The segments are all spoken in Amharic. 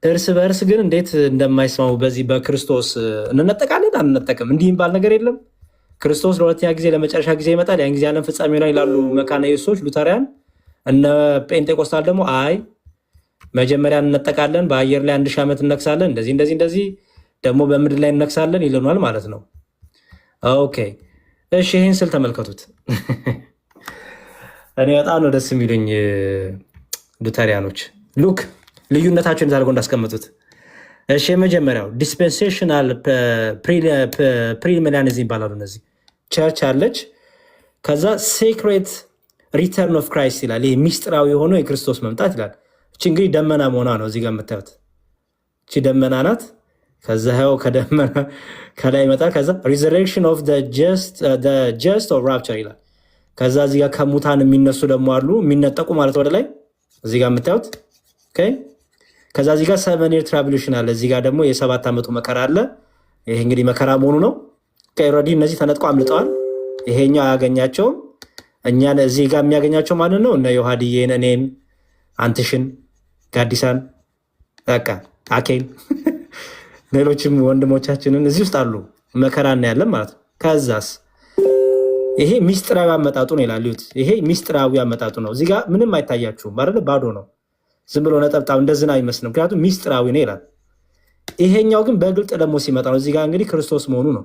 እርስ በእርስ ግን እንዴት እንደማይስማሙ በዚህ በክርስቶስ እንነጠቃለን አንነጠቅም እንዲህ የሚባል ነገር የለም። ክርስቶስ ለሁለተኛ ጊዜ ለመጨረሻ ጊዜ ይመጣል። ያን ጊዜ ዓለም ፍጻሜ ላይ ይላሉ መካነ ኢየሱሶች፣ ሉተሪያን። እነ ጴንጤቆስታል ደግሞ አይ መጀመሪያ እንነጠቃለን፣ በአየር ላይ 1000 ዓመት እነግሳለን፣ እንደዚህ ደግሞ በምድር ላይ እነግሳለን ይለናል ማለት ነው። ኦኬ እሺ፣ ይህን ስል ተመልከቱት። እኔ በጣም ነው ደስ የሚሉኝ ሉተሪያኖች። ሉክ ልዩነታቸውን ታደርገው እንዳስቀመጡት። እሺ የመጀመሪያው ዲስፔንሴሽናል ፕሪሚሊያኒዝም ይባላሉ። እነዚህ ቸርች አለች፣ ከዛ ሴክሬት ሪተርን ኦፍ ክራይስት ይላል። ይህ ሚስጥራዊ የሆነው የክርስቶስ መምጣት ይላል። እቺ እንግዲህ ደመና መሆኗ ነው እዚህ ጋር የምታዩት። እቺ ደመና ናት። ከዛ ው ከደመና ከላይ ይመጣል። ከዛ ሪዘሬክሽን ኦፍ ጀስት ኦፍ ራፕቸር ይላል። ከዛ እዚህ ጋር ከሙታን የሚነሱ ደግሞ አሉ፣ የሚነጠቁ ማለት ወደ ላይ እዚህ ጋር የምታዩት። ከዛ እዚህ ጋር 7 year tribulation አለ። እዚህ ጋር ደግሞ የ7 ዓመቱ መከራ አለ። ይሄ እንግዲህ መከራ መሆኑ ነው። ኦልሬዲ እነዚህ ተነጥቆ አምልጠዋል። ይሄኛው አያገኛቸውም። እኛን እዚህ ጋር የሚያገኛቸው ማለት ነው እነ ዮሐድዬን፣ እኔን፣ አንትሽን፣ ጋዲሳን፣ በቃ አኬን፣ ሌሎችም ወንድሞቻችንን እዚህ ውስጥ አሉ። መከራ እናያለን ማለት ነው። ከዛስ ይሄ ሚስጥራዊ አመጣጡ ነው ይላል። ይሄ ሚስጥራዊ አመጣጡ ነው። እዚህ ጋር ምንም አይታያችሁም አይደል? ባዶ ነው። ዝም ብሎ ነጠብጣብ እንደዝና አይመስልም። ምክንያቱም ሚስጥራዊ ነው ይላል። ይሄኛው ግን በግልጥ ደግሞ ሲመጣ ነው። እዚህ ጋር እንግዲህ ክርስቶስ መሆኑ ነው።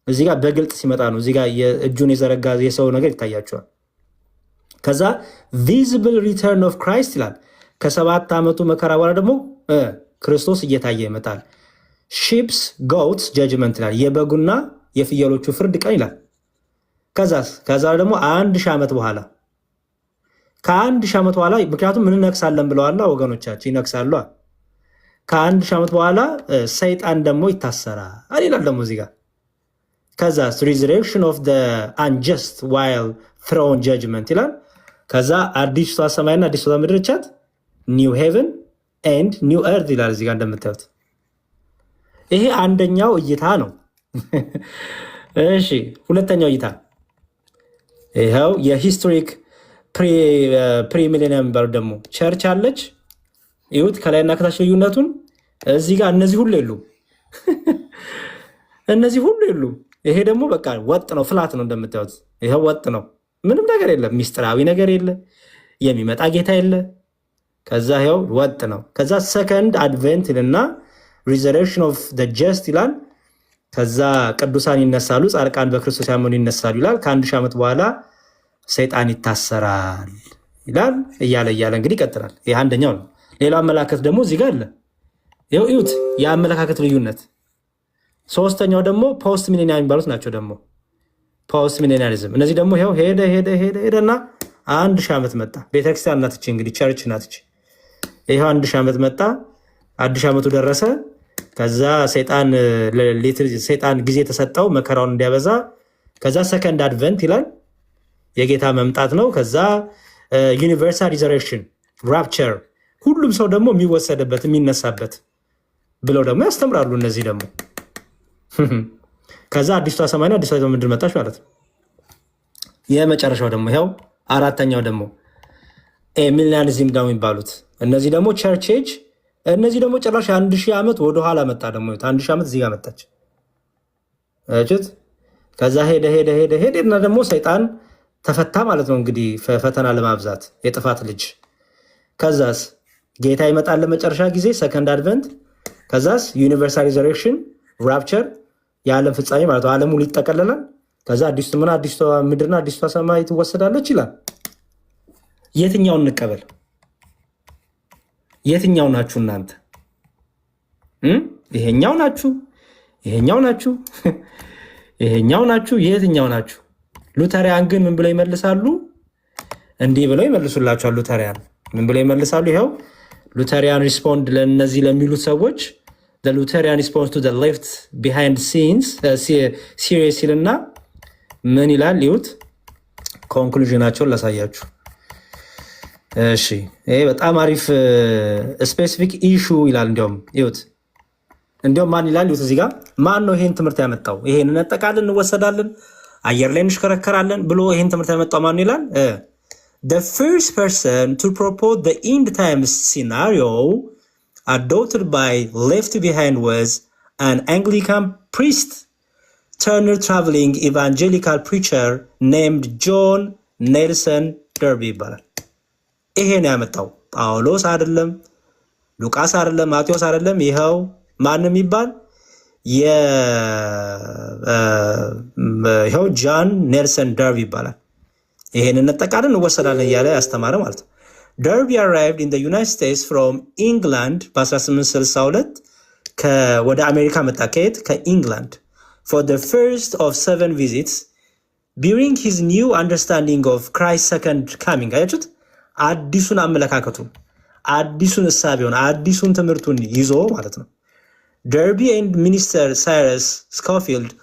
እዚህ ጋር በግልጥ ሲመጣ ነው። እዚህ ጋር የእጁን የዘረጋ የሰው ነገር ይታያቸዋል። ከዛ ቪዚብል ሪተርን ኦፍ ክራይስት ይላል። ከ7 ዓመቱ መከራ በኋላ ደግሞ ክርስቶስ እየታየ ይመጣል። ሺፕስ ጎትስ ጀጅመንት ይላል። የበጉና የፍየሎቹ ፍርድ ቀን ይላል። ከዛ ደግሞ 1000 ዓመት በኋላ ከ1000 ዓመት በኋላ ምክንያቱም ምን እነግሳለን ብለዋላ ወገኖቻችን ይነግሳሉ። ከ1000 ዓመት በኋላ ሰይጣን ደግሞ ይታሰራል ይላል ደግሞ እዚህ ጋር። ከዛ resurrection of the unjust while throne judgment ይላል። ከዛ አዲሷ ሰማይና አዲሷ ምድር ቻት new heaven and new earth ይላል እዚህ ጋር እንደምታዩት። ይሄ አንደኛው እይታ ነው። እሺ ሁለተኛው እይታ ይሄው የሂስቶሪክ ፕሪሚሌኒየም የሚባለው ደግሞ ቸርች አለች። ይሁት ከላይና ከታች ልዩነቱን እዚህ ጋር እነዚህ ሁሉ የሉም። እነዚህ ሁሉ የሉም። ይሄ ደግሞ በቃ ወጥ ነው፣ ፍላት ነው እንደምታዩት። ይሄው ወጥ ነው፣ ምንም ነገር የለም፣ ሚስጥራዊ ነገር የለ፣ የሚመጣ ጌታ የለ። ከዛ ይሄው ወጥ ነው። ከዛ ሰከንድ አድቨንት ይልና ሪዘሬክሽን ኦፍ ዘ ጀስት ይላል። ከዛ ቅዱሳን ይነሳሉ፣ ጻድቃን በክርስቶስ ያመኑ ይነሳሉ ይላል። ከ1000 ዓመት በኋላ ሰይጣን ይታሰራል ይላል። እያለ እንግዲህ ይቀጥላል። ይህ አንደኛው ነው። ሌላው አመላከት ደግሞ እዚህ ጋር አለ። ይኸው እዩት፣ የአመለካከት ልዩነት። ሶስተኛው ደግሞ ፖስት ሚሌኒያም የሚባሉት ናቸው። ደግሞ ፖስት ሚሌኒያሊዝም። እነዚህ ደግሞ ይኸው ሄደና 1000 ዓመት መጣ። ቤተክርስቲያን ናትች እንግዲህ ቸርች ናትች። ይኸው 1000 ዓመት መጣ። 1000 ዓመቱ ደረሰ። ከዛ ሰይጣን ጊዜ ተሰጠው መከራውን እንዲያበዛ። ከዛ ሰከንድ አድቨንት ይላል፣ የጌታ መምጣት ነው። ከዛ ዩኒቨርሳል ሪዘሬክሽን ራፕቸር፣ ሁሉም ሰው ደግሞ የሚወሰድበት የሚነሳበት ብለው ደግሞ ያስተምራሉ። እነዚህ ደግሞ ከዛ አዲሷ ሰማይና አዲሷ ምድር መጣች ማለት ነው። የመጨረሻው ደግሞ ይኸው አራተኛው ደግሞ ሚሊኒያሊዝም ደግሞ የሚባሉት እነዚህ ደግሞ ቸርች ኤጅ። እነዚህ ደግሞ ጭራሽ 1000 ዓመት ወደኋላ መጣ። ደግሞ 1000 ዓመት እዚህ ጋር መጣች። ከዛ ሄደና ደግሞ ሰይጣን ተፈታ ማለት ነው እንግዲህ ፈተና ለማብዛት የጥፋት ልጅ። ከዛስ ጌታ ይመጣል ለመጨረሻ ጊዜ ሰከንድ አድቨንት። ከዛስ ዩኒቨርሳል ሪዘሬክሽን ራፕቸር፣ የዓለም ፍጻሜ ማለት ነው። ዓለሙ ይጠቀለላል። ከዛ አዲሱ ምድርና አዲሷ ሰማይ ትወሰዳለች ይላል። የትኛውን እንቀበል? የትኛው ናችሁ እናንተ? ይሄኛው ናችሁ? ይሄኛው ናችሁ? ይሄኛው ናችሁ? የትኛው ናችሁ? ሉተሪያን ግን ምን ብለው ይመልሳሉ? እንዲህ ብለው ይመልሱላችኋል። ሉተሪያን ምን ብለው ይመልሳሉ? ይኸው ሉተሪያን ሪስፖንድ ለእነዚህ ለሚሉት ሰዎች the Lutheran response to the left behind scenes series ይልና ምን ይላል? ይሁት ኮንክሉዥናቸውን ላሳያችሁ። እሺ ይሄ በጣም አሪፍ ስፔሲፊክ ኢሹ ይላል። እንዲያውም ማን ይላል? ይሁት እዚህ ጋር ማን ነው ይሄን ትምህርት ያመጣው? ይሄን እንጠቃለን፣ እንወሰዳለን፣ አየር ላይ እንሽከረከራለን ብሎ ይሄን ትምህርት ያመጣው ማን ይላል? The first person to propose the end times scenario adopted by left behind was an Anglican priest turned traveling evangelical preacher named John Nelson Darby ይባላል። ይሄ ነው ያመጣው። ጳውሎስ አይደለም፣ ሉቃስ አይደለም፣ ማቴዎስ አይደለም። ይኸው ማንም ይባል ይኸው ጆን ኔልሰን ደርቢ ይባላል። ይሄንን እንጠቃለን እንወሰዳለን እያለ ያስተማረ ማለት ነው። ደርቢ arrived in the United States from England በ1862 ወደ አሜሪካ መጣ። ከየት? ከኢንግላንድ for the first of 7 visits during his new understanding of Christ's second coming. አያችሁት? አዲሱን አመለካከቱን፣ አዲሱን እሳቤውን፣ አዲሱን ትምህርቱን ይዞ ማለት ነው። Darby and Minister Cyrus Scofield,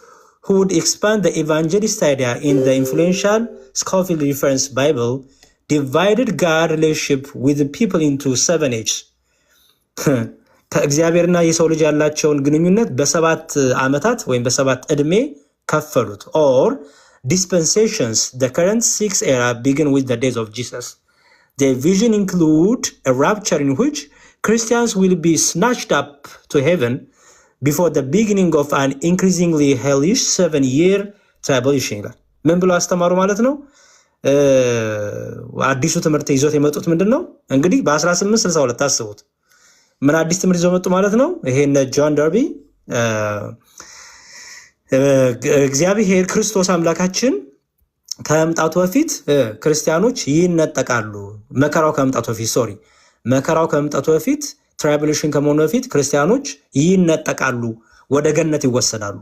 who would expand the evangelist idea in the influential Scofield Reference Bible, divided God relationship with the people into 7 H's. ከእግዚአብሔርና የሰው ልጅ ያላቸውን ግንኙነት በ7 ዓመታት ወይም በ7 ዕድሜ ከፈሉት። or dispensations. The current 6th era begin with the days of Jesus. The vision include a rapture in which Christians will be snatched up to heaven before the beginning of an increasingly hellish 7-year tribulation ይላል። ምን ብሎ አስተማሩ ማለት ነው? አዲሱ ትምህርት ይዞት የመጡት ምንድን ነው? እንግዲህ በ1862 ታስቡት ምን አዲስ ትምህርት ይዞ መጡ ማለት ነው? ይሄን ጆን ደርቢ እግዚአብሔር ክርስቶስ አምላካችን ከመምጣቱ በፊት ክርስቲያኖች ይነጠቃሉ። መከራው ከመምጣቱ በፊት ትራይቡሌሽን ከመሆኑ በፊት ክርስቲያኖች ይነጠቃሉ፣ ወደ ገነት ይወሰዳሉ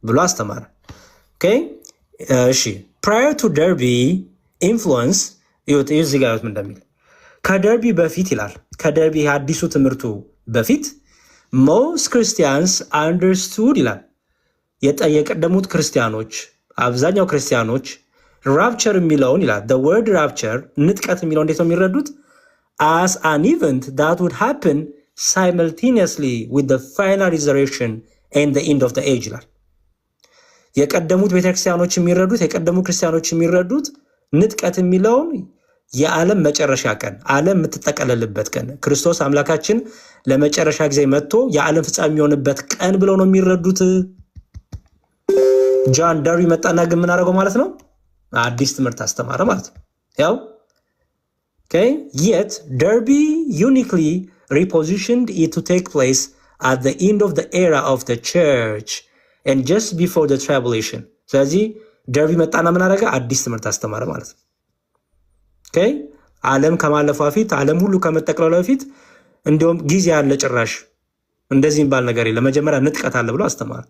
ብሎ አስተማረ። ኦኬ እሺ። prior to Darby influence እዚህ ጋር ምን እንደሚል ከደርቢ በፊት ይላል። ከደርቢ አዲሱ ትምህርቱ በፊት most Christians understood ይላል። የቀደሙት ክርስቲያኖች አብዛኛው ክርስቲያኖች ራፕቸር የሚለውን ይላል the word rapture ንጥቀት የሚለው እንዴት ነው የሚረዱት? as an event that would happen simultaneously with the final resurrection and the end of the age ይላል። የቀደሙት ቤተክርስቲያኖች የሚረዱት ንጥቀት የሚለውን የዓለም መጨረሻ ቀን፣ ዓለም የምትጠቀለልበት ቀን፣ ክርስቶስ አምላካችን ለመጨረሻ ጊዜ መጥቶ የዓለም ፍጻሜ የሚሆንበት ቀን ብለው ነው የሚረዱት። ጆን ደርቢ መጣና ግን ምን አደረገው ማለት ነው? አዲስ ትምህርት አስተማረ ማለት ነው። ያው okay, yet Darby uniquely repositioned it to take place at the end of the era of the church and just before the tribulation. ስለዚህ ደርቢ መጣና ምን አደረገ? አዲስ ትምህርት አስተማረ ማለት ነው። okay, ዓለም ከማለፉ በፊት፣ ዓለም ሁሉ ከመጠቅለሉ በፊት እንዲሁም ጊዜ ያለ ጭራሽ እንደዚህ ባል ነገር የለም፣ መጀመሪያ ንጥቀት አለ ብሎ አስተማረ።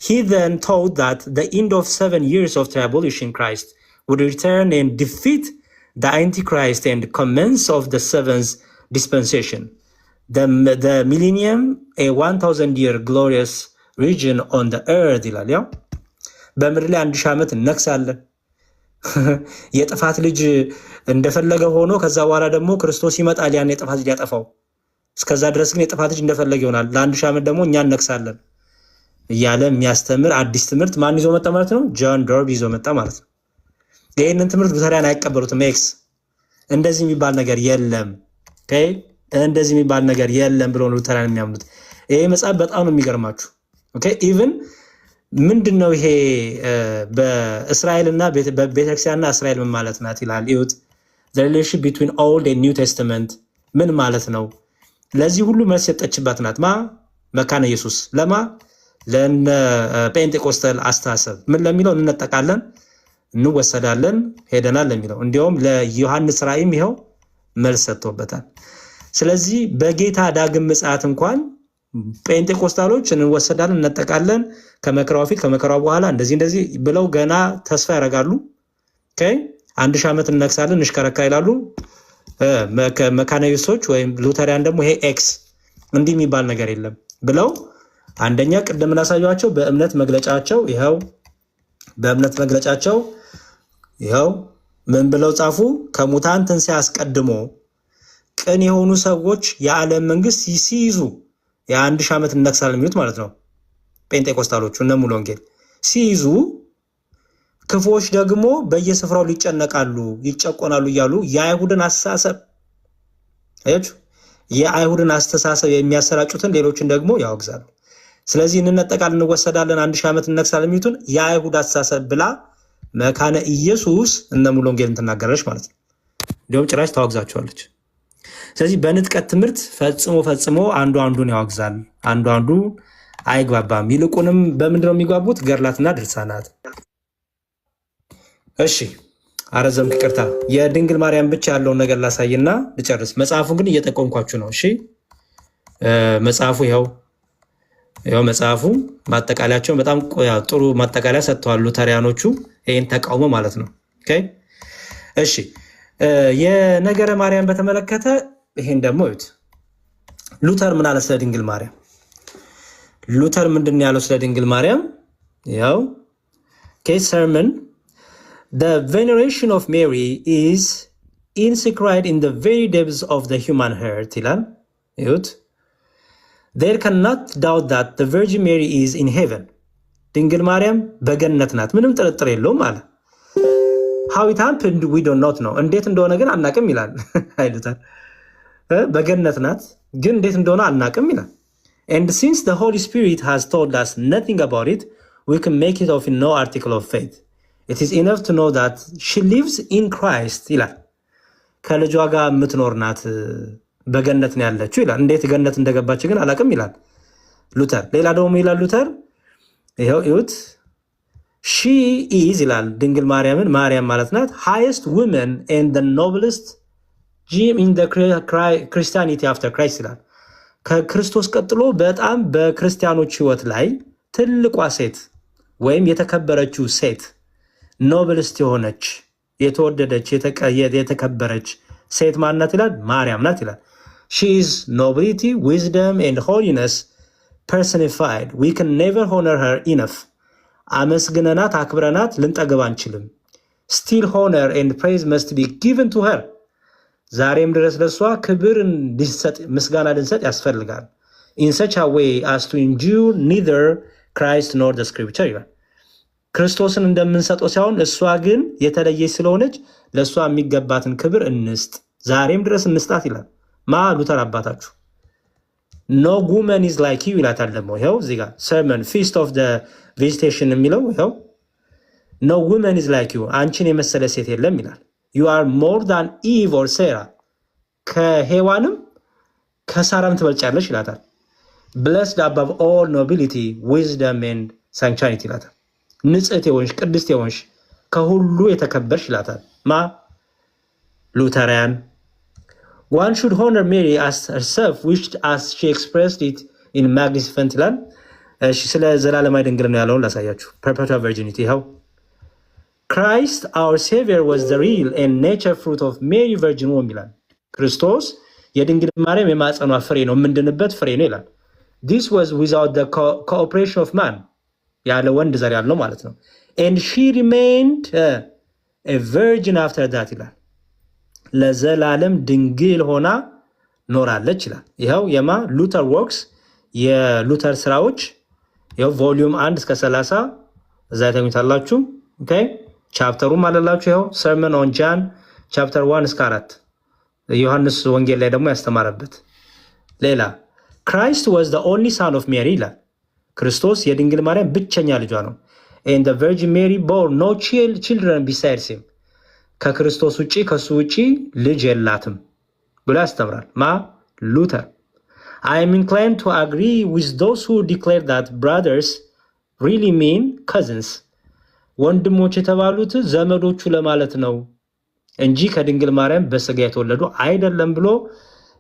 He then taught that the end of 7 years of tribulation Christ would return and defeat the Antichrist and commence of the 7th dispensation, the millennium, a 1000-year glorious region on the earth ይላል። ያው በምድር ላይ 1000 ዓመት እነግሳለን። የጥፋት ልጅ እንደፈለገ ሆኖ ከዛ በኋላ ደግሞ ክርስቶስ ይመጣል ያን የጥፋት ልጅ ያጠፋው። እስከዛ ድረስ ግን የጥፋት ልጅ እንደፈለገ ይሆናል። ለ1000 ዓመት ደግሞ እኛ እነግሳለን እያለ የሚያስተምር አዲስ ትምህርት ማን ይዞ መጣ ማለት ነው? ጆን ደርቢ ይዞ መጣ ማለት ነው። ይሄንን ትምህርት ሉተራን አይቀበሉትም። ኤክስ እንደዚህ የሚባል ነገር የለም። ኦኬ እንደዚህ የሚባል ነገር የለም ብሎ ሉተራን የሚያምኑት። ይሄ መጽሐፍ በጣም ነው የሚገርማችሁ። ኦኬ ኢቭን ምንድነው ይሄ በእስራኤልና በቤተክርስቲያንና እስራኤል ምን ማለት ናት ይላል። ይሁት the relationship between old and new testament ምን ማለት ነው? ለዚህ ሁሉ መልስ የሰጠችባት ናት መካነ ኢየሱስ ለማ ለነ ጴንጤቆስታል አስተሳሰብ ምን ለሚለው እንነጠቃለን፣ እንወሰዳለን፣ ሄደናል ለሚለው እንዲያውም ለዮሐንስ ራእይም ይሄው መልስ ሰጥቶበታል። ስለዚህ በጌታ ዳግም ምጽአት እንኳን ጴንጤቆስታሎች እንወሰዳለን፣ እንነጠቃለን፣ ከመከራው ፊት ከመከራው በኋላ እንደዚህ ብለው ገና ተስፋ ያደርጋሉ። ኦኬ 1000 ዓመት እንነግሳለን እንሽከረከራ ይላሉ መካነ ኢየሱሶች ወይም ሉተሪያን ደግሞ ይሄ ኤክስ እንዲህ የሚባል ነገር የለም ብለው አንደኛ ቅድም እናሳያቸው በእምነት መግለጫቸው ይሄው ምን ብለው ጻፉ? ከሙታን ትንሣኤ አስቀድሞ ቅን የሆኑ ሰዎች የዓለም መንግስት ሲይዙ የ1000 ዓመት እንነግሳለን የሚሉት ማለት ነው። ጴንጤቆስታሎቹ እነ ሙሉ ወንጌል ሲይዙ ክፎች ደግሞ በየስፍራው ሊጨነቃሉ፣ ይጨቆናሉ እያሉ የአይሁድን አስተሳሰብ አያችሁ። የአይሁድን አስተሳሰብ የሚያሰራጩትን ሌሎችን ደግሞ ያወግዛሉ። ስለዚህ እንነጠቃለን፣ እንወሰዳለን፣ 1000 ዓመት እንነግሳለን የሚሉትን የአይሁድ አስተሳሰብ ብላ መካነ ኢየሱስ እነ ሙሉ ወንጌልን ትናገራለች ማለት ነው። እንዲሁም ጭራሽ ታወግዛቸዋለች። ስለዚህ በንጥቀት ትምህርት ፈጽሞ አንዱ አንዱን ያወግዛል፣ አንዱ አንዱ አይግባባም። ይልቁንም በምንድነው የሚግባቡት? ገድላትና ድርሳናት። እሺ አረዘምክ፣ ይቅርታ። የድንግል ማርያም ብቻ ያለውን ነገር ላሳይና ልጨርስ። መጽሐፉን ግን እየጠቆምኳችሁ ነው። እሺ መጽሐፉ ይኸው መጽሐፉ ማጠቃለያቸውን በጣም ጥሩ ማጠቃለያ ሰጥተዋል ሉተሪያኖቹ፣ ይህን ተቃውሞ ማለት ነው። እሺ የነገረ ማርያም በተመለከተ ይሄን ደግሞ ይዩት። ሉተር ምን አለ ስለ ድንግል ማርያም? ሉተር ምንድን ያለው ስለ ድንግል ማርያም? ያው ሰርመን the veneration of Mary is inscribed in the very depths of the human heart ይላል። ይዩት። there cannot doubt that the Virgin Mary is in heaven ድንግል ማርያም በገነት ናት፣ ምንም ጥርጥር የለውም አለ። how it happened we don't know እንዴት እንደሆነ ግን አናቅም ይላል አይሉታል። በገነት ናት ግን እንዴት እንደሆነ አናቅም ይላል። and since the Holy Spirit has told us nothing about it we can make it of no article of faith it is enough to know that she lives in Christ ይላል። ከልጇ ጋር የምትኖር ናት፣ በገነት ነው ያለችው ይላል። እንዴት ገነት እንደገባች ግን አላቅም ይላል ሉተር። ሌላ ደግሞ ይላል ሉተር ይኸው እዩት። she is ይላል ድንግል ማርያምን ማርያም ማለት ናት highest woman and the noblest gem in the Christianity after Christ ይላል። ከክርስቶስ ቀጥሎ በጣም በክርስቲያኖች ህይወት ላይ ትልቋ ሴት ወይም የተከበረችው ሴት ኖብልስት የሆነች የተወደደች የተከበረች ሴት ማናት ይላል? ማርያም ናት ይላል። she is nobility, wisdom and holiness personified we can never honor her enough አመስግነናት አክብረናት ልንጠገብ አንችልም። still honor and praise must be given to her ዛሬም ድረስ ለሷ ክብር እንዲሰጥ ምስጋና ልንሰጥ ያስፈልጋል። in such a way as to endure neither Christ nor the scripture ይላል። ክርስቶስን እንደምንሰጠው ሳይሆን እሷ ግን የተለየች ስለሆነች ለሷ የሚገባትን ክብር እንስጥ፣ ዛሬም ድረስ እንስጣት ይላል። ማ ሉተር አባታችሁ no woman is like you ይላታል። ደግሞ ይኸው እዚህ ጋር sermon feast of the visitation የሚለው ይኸው no woman is like you አንቺን የመሰለ ሴት የለም ይላል። you are more than Eve or Sarah ከሔዋንም ከሳራም ትበልጫለሽ ይላታል። blessed above all nobility wisdom and sanctity ይላታል። ንጽሕት የሆንሽ ቅድስት የሆንሽ ከሁሉ የተከበርሽ ይላታል። ማ ሉተሪያን one should honor Mary as herself wished as she expressed it in magnificent ይላል። እሺ ስለ ዘላለማዊ ድንግልና ያለውን ላሳያችሁ። perpetual virginity ይኸው Christ our savior was the real and nature fruit of Mary virgin womb ይላል። ክርስቶስ የድንግል ማርያም የማጸኗ ፍሬ ነው፣ የምንድንበት ፍሬ ነው ይላል። this was without the cooperation of man ያለ ወንድ ዘር ያለው ማለት ነው። and she remained a virgin after that ይላል። ለዘላለም ድንግል ሆና ኖራለች ይላል። ይኸው የማ ሉተር ወርክስ የሉተር ስራዎች ይኸው ቮሊዩም 1 እስከ 30 እዛ ታገኙታላችሁ። ኦኬ ቻፕተሩም አለላችሁ። ይኸው sermon on John chapter 1 እስከ 4 ዮሐንስ ወንጌል ላይ ደግሞ ያስተማረበት። ሌላ Christ was the only son of Mary ይላል። ክርስቶስ የድንግል ማርያም ብቸኛ ልጇ ነው። and the Virgin Mary bore no children besides him ከክርስቶስ ውጪ ከሱ ውጪ ልጅ የላትም ብሎ ያስተምራል። ማ ሉተር I am inclined to agree with those who declare that brothers really mean cousins ወንድሞች የተባሉት ዘመዶቹ ለማለት ነው እንጂ ከድንግል ማርያም በስጋ የተወለዱ አይደለም ብሎ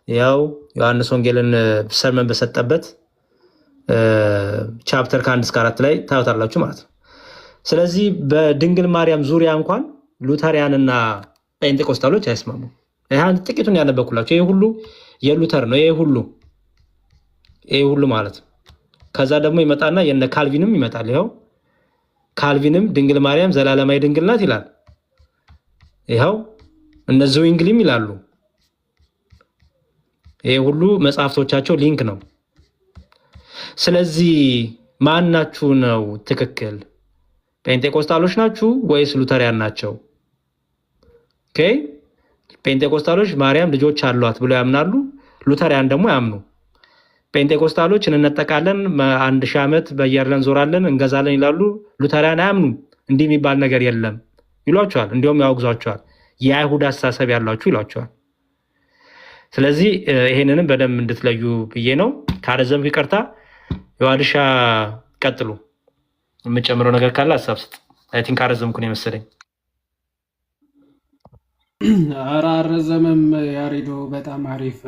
ያው ዮሐንስ ወንጌልን ሰርመን በሰጠበት ቻፕተር ከ1 እስከ 4 ላይ ታዩታላችሁ ማለት ነው። ስለዚህ በድንግል ማርያም ዙሪያ እንኳን ሉተሪያንና ጴንጤቆስታሎች አይስማሙ። ይሄን ጥቂቱን ያነበብኩላችሁ ይሄ ሁሉ የሉተር ነው። ይሄ ሁሉ ማለት ከዛ ደግሞ ይመጣና የነ ካልቪንም ይመጣል። ይሄው ካልቪንም ድንግል ማርያም ዘላለማዊ ድንግል ናት ይላል። ይሄው እነ ዝዊንግሊም ይላሉ። ይሄ ሁሉ መጽሐፍቶቻቸው ሊንክ ነው። ስለዚህ ማናችሁ ነው ትክክል? ጴንጤቆስታሎች ናችሁ ወይስ ሉተሪያን ናቸው? ኦኬ ጴንጤቆስታሎች ማርያም ልጆች አሏት ብለው ያምናሉ። ሉተሪያን ደግሞ ያምኑ። ፔንቴኮስታሎች እንነጠቃለን 1000 ዓመት በየርለን ዞራለን እንገዛለን ይላሉ። ሉተሪያን አያምኑም። እንዲህ የሚባል ነገር የለም ይሏቸዋል። እንዲሁም ያወግዟቸዋል። የአይሁድ አስተሳሰብ ያላችሁ ይሏቸዋል። ስለዚህ ይሄንንም በደንብ እንድትለዩ ብዬ ነው። ካረዘምኩ ይቅርታ። ዮሐንሻ ቀጥሉ። የምጨምረው ነገር ካለ ሀሳብ ስጥ። አይ ቲንክ ካረዘምኩ ነው የመሰለኝ። ኧረ አልረዘመም ያሬዶ፣ በጣም አሪፍ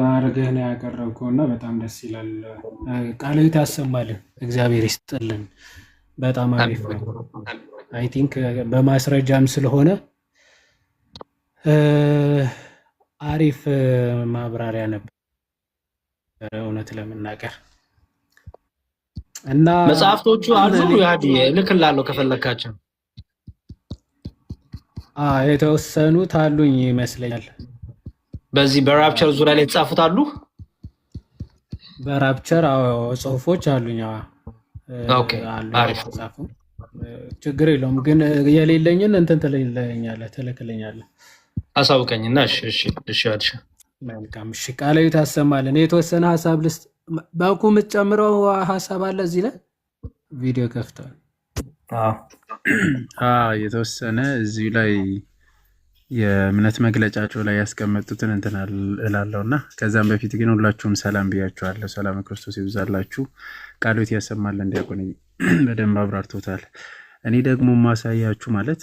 አድርገህ ነው ያቀረብከው እና በጣም ደስ ይላል። ቃልህ ያሰማልን፣ እግዚአብሔር ይስጥልን። በጣም አሪፍ ነው። አይ ቲንክ በማስረጃም ስለሆነ አሪፍ ማብራሪያ ነበር እውነት ለመናገር እና መጽሐፍቶቹ አሉ ያዲ ልክላለሁ ከፈለካቸው። የተወሰኑት አሉኝ ይመስለኛል። በዚህ በራፕቸር ዙሪያ ላይ የተጻፉት አሉ። በራፕቸር ጽሁፎች አሉኝ። ኦኬ አሪፍ ተጻፉ። ችግር የለውም ግን የሌለኝን እንትን ትልክልኛለህ አሳውቀኝና። እሺ አድሻ መልካም። እሺ ቃላዊ ታሰማልን። የተወሰነ ሀሳብ ልስጥ። ባኩ የምትጨምረው ሀሳብ አለ እዚህ ላይ ቪዲዮ ከፍተዋል። የተወሰነ እዚሁ ላይ የእምነት መግለጫቸው ላይ ያስቀመጡትን እንትን እላለሁ እና ከዛም በፊት ግን ሁላችሁም ሰላም ብያችኋለሁ። ሰላም ክርስቶስ ይብዛላችሁ። ቃሎት ያሰማልን። እንዲያቆን በደንብ አብራርቶታል። እኔ ደግሞ ማሳያችሁ ማለት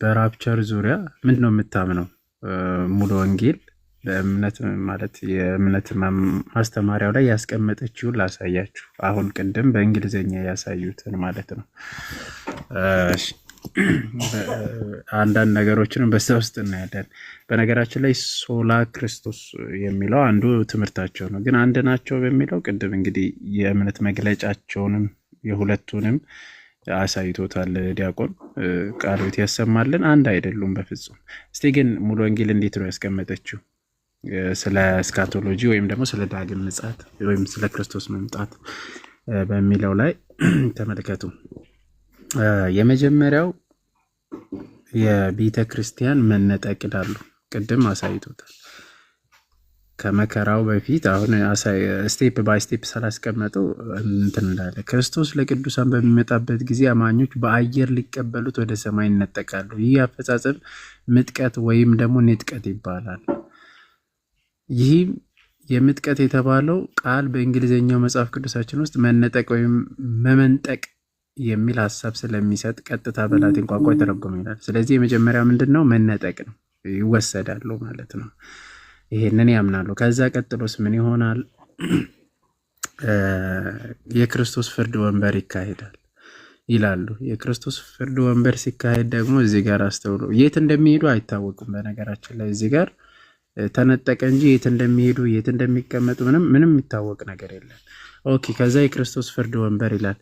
በራፕቸር ዙሪያ ምንድን ነው የምታምነው ሙሉ ወንጌል በእምነት ማለት የእምነት ማስተማሪያው ላይ ያስቀመጠችውን ላሳያችሁ። አሁን ቅድም በእንግሊዝኛ ያሳዩትን ማለት ነው። አንዳንድ ነገሮችንም በዛ ውስጥ እናያለን። በነገራችን ላይ ሶላ ክርስቶስ የሚለው አንዱ ትምህርታቸው ነው፣ ግን አንድ ናቸው በሚለው ቅድም እንግዲህ የእምነት መግለጫቸውንም የሁለቱንም አሳይቶታል ዲያቆን። ቃሎት ያሰማልን። አንድ አይደሉም በፍጹም። እስቲ ግን ሙሉ ወንጌል እንዴት ነው ያስቀመጠችው ስለ እስካቶሎጂ ወይም ደግሞ ስለ ዳግም ምጽአት ወይም ስለ ክርስቶስ መምጣት በሚለው ላይ ተመልከቱ። የመጀመሪያው የቤተ ክርስቲያን መነጠቅ ይላሉ። ቅድም አሳይቶታል ከመከራው በፊት። አሁን ስቴፕ ባይ ስቴፕ ስላስቀመጡ እንትን እንዳለ ክርስቶስ ለቅዱሳን በሚመጣበት ጊዜ አማኞች በአየር ሊቀበሉት ወደ ሰማይ ይነጠቃሉ። ይህ አፈጻጸም ምጥቀት ወይም ደግሞ ንጥቀት ይባላል። ይህም የምጥቀት የተባለው ቃል በእንግሊዝኛው መጽሐፍ ቅዱሳችን ውስጥ መነጠቅ ወይም መመንጠቅ የሚል ሀሳብ ስለሚሰጥ ቀጥታ በላቲን ቋንቋ የተረጎመ ይላል። ስለዚህ የመጀመሪያ ምንድን ነው? መነጠቅ ነው፣ ይወሰዳሉ ማለት ነው። ይሄንን ያምናሉ። ከዛ ቀጥሎስ ምን ይሆናል? የክርስቶስ ፍርድ ወንበር ይካሄዳል ይላሉ። የክርስቶስ ፍርድ ወንበር ሲካሄድ ደግሞ እዚህ ጋር አስተውሎ የት እንደሚሄዱ አይታወቁም። በነገራችን ላይ እዚህ ጋር ተነጠቀ እንጂ የት እንደሚሄዱ የት እንደሚቀመጡ ምንም የሚታወቅ ነገር የለም። ኦኬ። ከዛ የክርስቶስ ፍርድ ወንበር ይላል።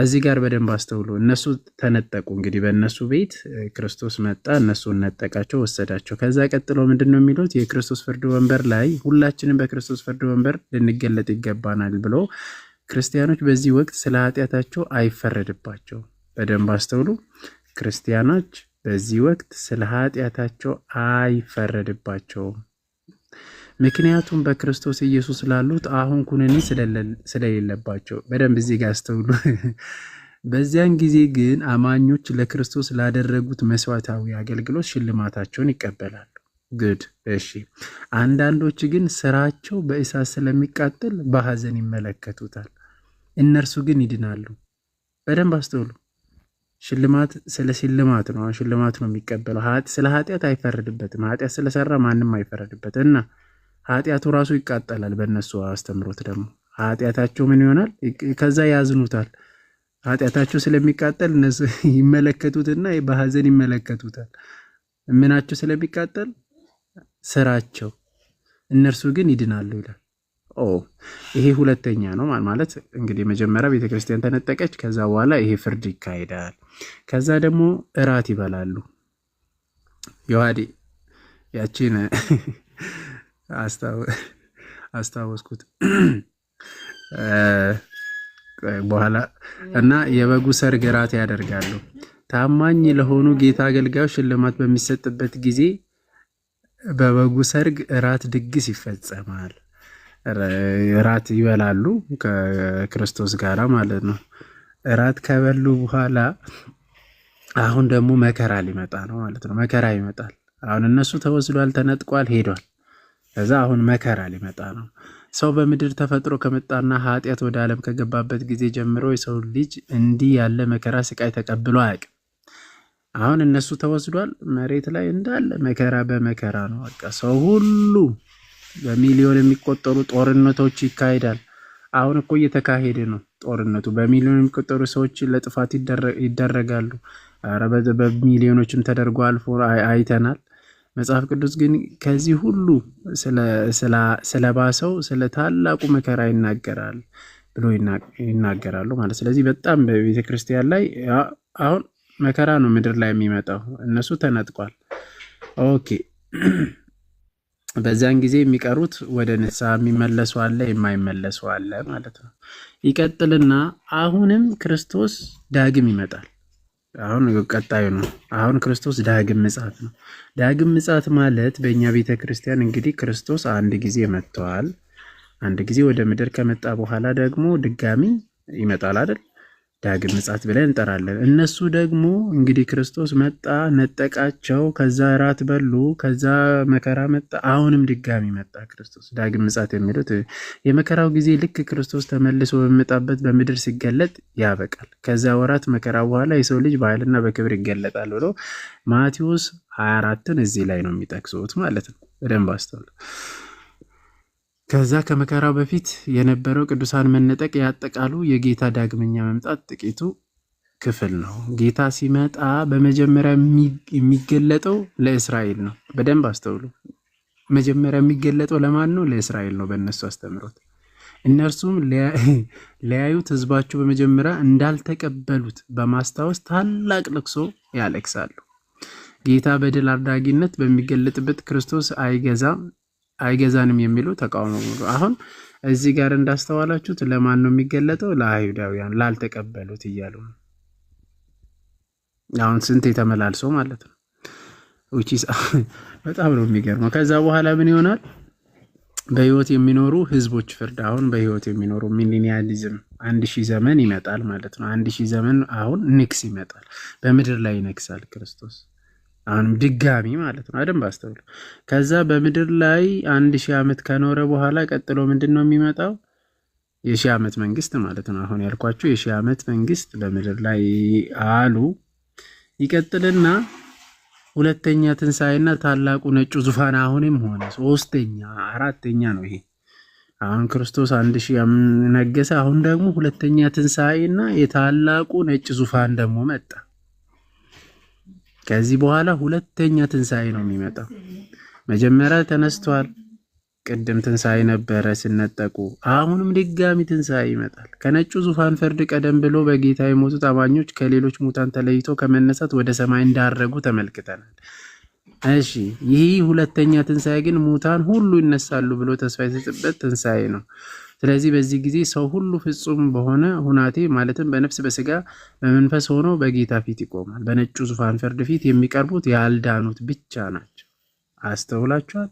እዚህ ጋር በደንብ አስተውሎ እነሱ ተነጠቁ። እንግዲህ በእነሱ ቤት ክርስቶስ መጣ፣ እነሱን ነጠቃቸው፣ ወሰዳቸው። ከዛ ቀጥሎ ምንድን ነው የሚሉት? የክርስቶስ ፍርድ ወንበር ላይ ሁላችንም በክርስቶስ ፍርድ ወንበር ልንገለጥ ይገባናል ብሎ ክርስቲያኖች በዚህ ወቅት ስለ ኃጢአታቸው አይፈረድባቸው። በደንብ አስተውሉ። ክርስቲያኖች በዚህ ወቅት ስለ ኃጢአታቸው አይፈረድባቸውም። ምክንያቱም በክርስቶስ ኢየሱስ ላሉት አሁን ኩነኔ ስለሌለባቸው። በደንብ እዚህ ጋር አስተውሉ። በዚያን ጊዜ ግን አማኞች ለክርስቶስ ላደረጉት መስዋዕታዊ አገልግሎት ሽልማታቸውን ይቀበላሉ። ግድ እሺ። አንዳንዶች ግን ስራቸው በእሳት ስለሚቃጠል በሐዘን ይመለከቱታል። እነርሱ ግን ይድናሉ። በደንብ አስተውሉ። ሽልማት ስለ ሽልማት ነው። ሽልማት ነው የሚቀበለው። ስለ ኃጢአት አይፈረድበትም። ኃጢአት ስለሰራ ማንም አይፈረድበት እና ኃጢአቱ ራሱ ይቃጠላል። በእነሱ አስተምሮት ደግሞ ኃጢአታቸው ምን ይሆናል? ከዛ ያዝኑታል። ኃጢአታቸው ስለሚቃጠል እነሱ ይመለከቱትና በሐዘን ይመለከቱታል። ምናቸው ስለሚቃጠል ስራቸው፣ እነርሱ ግን ይድናሉ ይላል። ይሄ ሁለተኛ ነው ማለት እንግዲህ መጀመሪያ ቤተክርስቲያን ተነጠቀች። ከዛ በኋላ ይሄ ፍርድ ይካሄዳል። ከዛ ደግሞ እራት ይበላሉ። ዮሐዴ ያቺን አስታወስኩት በኋላ እና የበጉ ሰርግ እራት ያደርጋሉ። ታማኝ ለሆኑ ጌታ አገልጋዮች ሽልማት በሚሰጥበት ጊዜ በበጉ ሰርግ እራት ድግስ ይፈጸማል። እራት ይበላሉ ከክርስቶስ ጋር ማለት ነው። እራት ከበሉ በኋላ አሁን ደግሞ መከራ ሊመጣ ነው ማለት ነው። መከራ ይመጣል። አሁን እነሱ ተወስዷል፣ ተነጥቋል፣ ሄዷል። ከዛ አሁን መከራ ሊመጣ ነው። ሰው በምድር ተፈጥሮ ከመጣና ኃጢአት ወደ ዓለም ከገባበት ጊዜ ጀምሮ የሰው ልጅ እንዲህ ያለ መከራ ስቃይ ተቀብሎ አያውቅም። አሁን እነሱ ተወስዷል፣ መሬት ላይ እንዳለ መከራ በመከራ ነው። በቃ ሰው ሁሉ በሚሊዮን የሚቆጠሩ ጦርነቶች ይካሄዳል። አሁን እኮ እየተካሄደ ነው ጦርነቱ። በሚሊዮን የሚቆጠሩ ሰዎች ለጥፋት ይደረጋሉ። ኧረ በሚሊዮኖችም ተደርጎ አልፎ አይተናል። መጽሐፍ ቅዱስ ግን ከዚህ ሁሉ ስለባሰው ስለ ታላቁ መከራ ይናገራል ብሎ ይናገራሉ ማለት። ስለዚህ በጣም በቤተ ክርስቲያን ላይ አሁን መከራ ነው ምድር ላይ የሚመጣው። እነሱ ተነጥቋል። ኦኬ በዛን ጊዜ የሚቀሩት ወደ ንስሐ የሚመለሱ አለ፣ የማይመለሱ አለ ማለት ነው። ይቀጥልና አሁንም ክርስቶስ ዳግም ይመጣል። አሁን ቀጣዩ ነው። አሁን ክርስቶስ ዳግም ምጽአት ነው። ዳግም ምጽአት ማለት በእኛ ቤተ ክርስቲያን እንግዲህ ክርስቶስ አንድ ጊዜ መጥተዋል። አንድ ጊዜ ወደ ምድር ከመጣ በኋላ ደግሞ ድጋሚ ይመጣል አይደል? ዳግም ምጽአት ብለን እንጠራለን። እነሱ ደግሞ እንግዲህ ክርስቶስ መጣ፣ ነጠቃቸው፣ ከዛ እራት በሉ፣ ከዛ መከራ መጣ፣ አሁንም ድጋሚ መጣ ክርስቶስ። ዳግም ምጽአት የሚሉት የመከራው ጊዜ ልክ ክርስቶስ ተመልሶ በሚመጣበት በምድር ሲገለጥ ያበቃል። ከዛ ወራት መከራ በኋላ የሰው ልጅ በኃይልና በክብር ይገለጣል ብሎ ማቴዎስ 24ን እዚህ ላይ ነው የሚጠቅሱት ማለት ነው። በደንብ አስተውሉ። ከዛ ከመከራው በፊት የነበረው ቅዱሳን መነጠቅ ያጠቃሉ የጌታ ዳግመኛ መምጣት ጥቂቱ ክፍል ነው። ጌታ ሲመጣ በመጀመሪያ የሚገለጠው ለእስራኤል ነው። በደንብ አስተውሉ። መጀመሪያ የሚገለጠው ለማን ነው? ለእስራኤል ነው። በእነሱ አስተምሮት እነርሱም ሊያዩት ሕዝባቸው በመጀመሪያ እንዳልተቀበሉት በማስታወስ ታላቅ ልቅሶ ያለቅሳሉ። ጌታ በድል አድራጊነት በሚገለጥበት ክርስቶስ አይገዛንም የሚሉ ተቃውሞ። አሁን እዚህ ጋር እንዳስተዋላችሁት ለማን ነው የሚገለጠው? ለአይሁዳውያን ላልተቀበሉት እያሉ ነው። አሁን ስንት የተመላልሶ ማለት ነው። በጣም ነው የሚገርመው። ከዛ በኋላ ምን ይሆናል? በህይወት የሚኖሩ ህዝቦች ፍርድ። አሁን በህይወት የሚኖሩ ሚሊኒያሊዝም 1000 ዘመን ይመጣል ማለት ነው። 1000 ዘመን አሁን ንግስ ይመጣል። በምድር ላይ ይነግሳል ክርስቶስ አሁንም ድጋሚ ማለት ነው። አደም ባስተውሉ። ከዛ በምድር ላይ 1000 ዓመት ከኖረ በኋላ ቀጥሎ ምንድን ነው የሚመጣው? የ1000 ዓመት መንግስት ማለት ነው። አሁን ያልኳቸው የ1000 ዓመት መንግስት በምድር ላይ አሉ። ይቀጥልና ሁለተኛ ትንሣኤና ታላቁ ነጩ ዙፋን አሁንም ሆነ። ሶስተኛ አራተኛ ነው ይሄ። አሁን ክርስቶስ 1000 ነገሰ። አሁን ደግሞ ሁለተኛ ትንሣኤና የታላቁ ነጭ ዙፋን ደግሞ መጣ። ከዚህ በኋላ ሁለተኛ ትንሣኤ ነው የሚመጣው። መጀመሪያ ተነስቷል። ቅድም ትንሣኤ ነበረ ሲነጠቁ። አሁንም ድጋሚ ትንሣኤ ይመጣል። ከነጩ ዙፋን ፍርድ ቀደም ብሎ በጌታ የሞቱት አማኞች ከሌሎች ሙታን ተለይቶ ከመነሳት ወደ ሰማይ እንዳረጉ ተመልክተናል። እሺ፣ ይህ ሁለተኛ ትንሣኤ ግን ሙታን ሁሉ ይነሳሉ ብሎ ተስፋ የተሰጠበት ትንሣኤ ነው። ስለዚህ በዚህ ጊዜ ሰው ሁሉ ፍጹም በሆነ ሁናቴ ማለትም በነፍስ በስጋ በመንፈስ ሆኖ በጌታ ፊት ይቆማል። በነጩ ዙፋን ፍርድ ፊት የሚቀርቡት ያልዳኑት ብቻ ናቸው። አስተውላችኋል?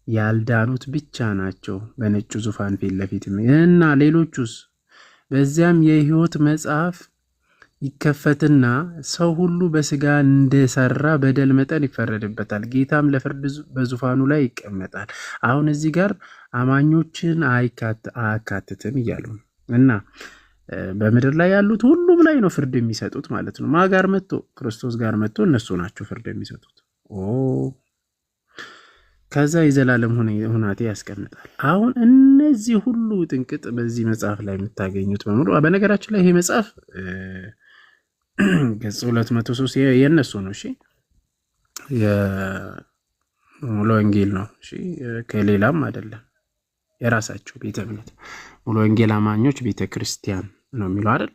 ያልዳኑት ብቻ ናቸው በነጩ ዙፋን ፊት ለፊት እና ሌሎቹስ? በዚያም የሕይወት መጽሐፍ ይከፈትና ሰው ሁሉ በስጋ እንደሰራ በደል መጠን ይፈረድበታል። ጌታም ለፍርድ በዙፋኑ ላይ ይቀመጣል። አሁን እዚህ ጋር አማኞችን አያካትትም እያሉ እና በምድር ላይ ያሉት ሁሉም ላይ ነው ፍርድ የሚሰጡት ማለት ነው። ማን ጋር መጥቶ? ክርስቶስ ጋር መጥቶ እነሱ ናቸው ፍርድ የሚሰጡት። ከዛ የዘላለም ሁናቴ ያስቀምጣል። አሁን እነዚህ ሁሉ ጥንቅጥ በዚህ መጽሐፍ ላይ የምታገኙት በሙሉ በነገራችን ላይ ይሄ መጽሐፍ ገጽ 203 የነሱ ነው። እሺ የሙሉ ወንጌል ነው። እሺ ከሌላም አይደለም፣ የራሳቸው ቤተ እምነት ሙሉ ወንጌል አማኞች ቤተ ክርስቲያን ነው የሚለው አይደል?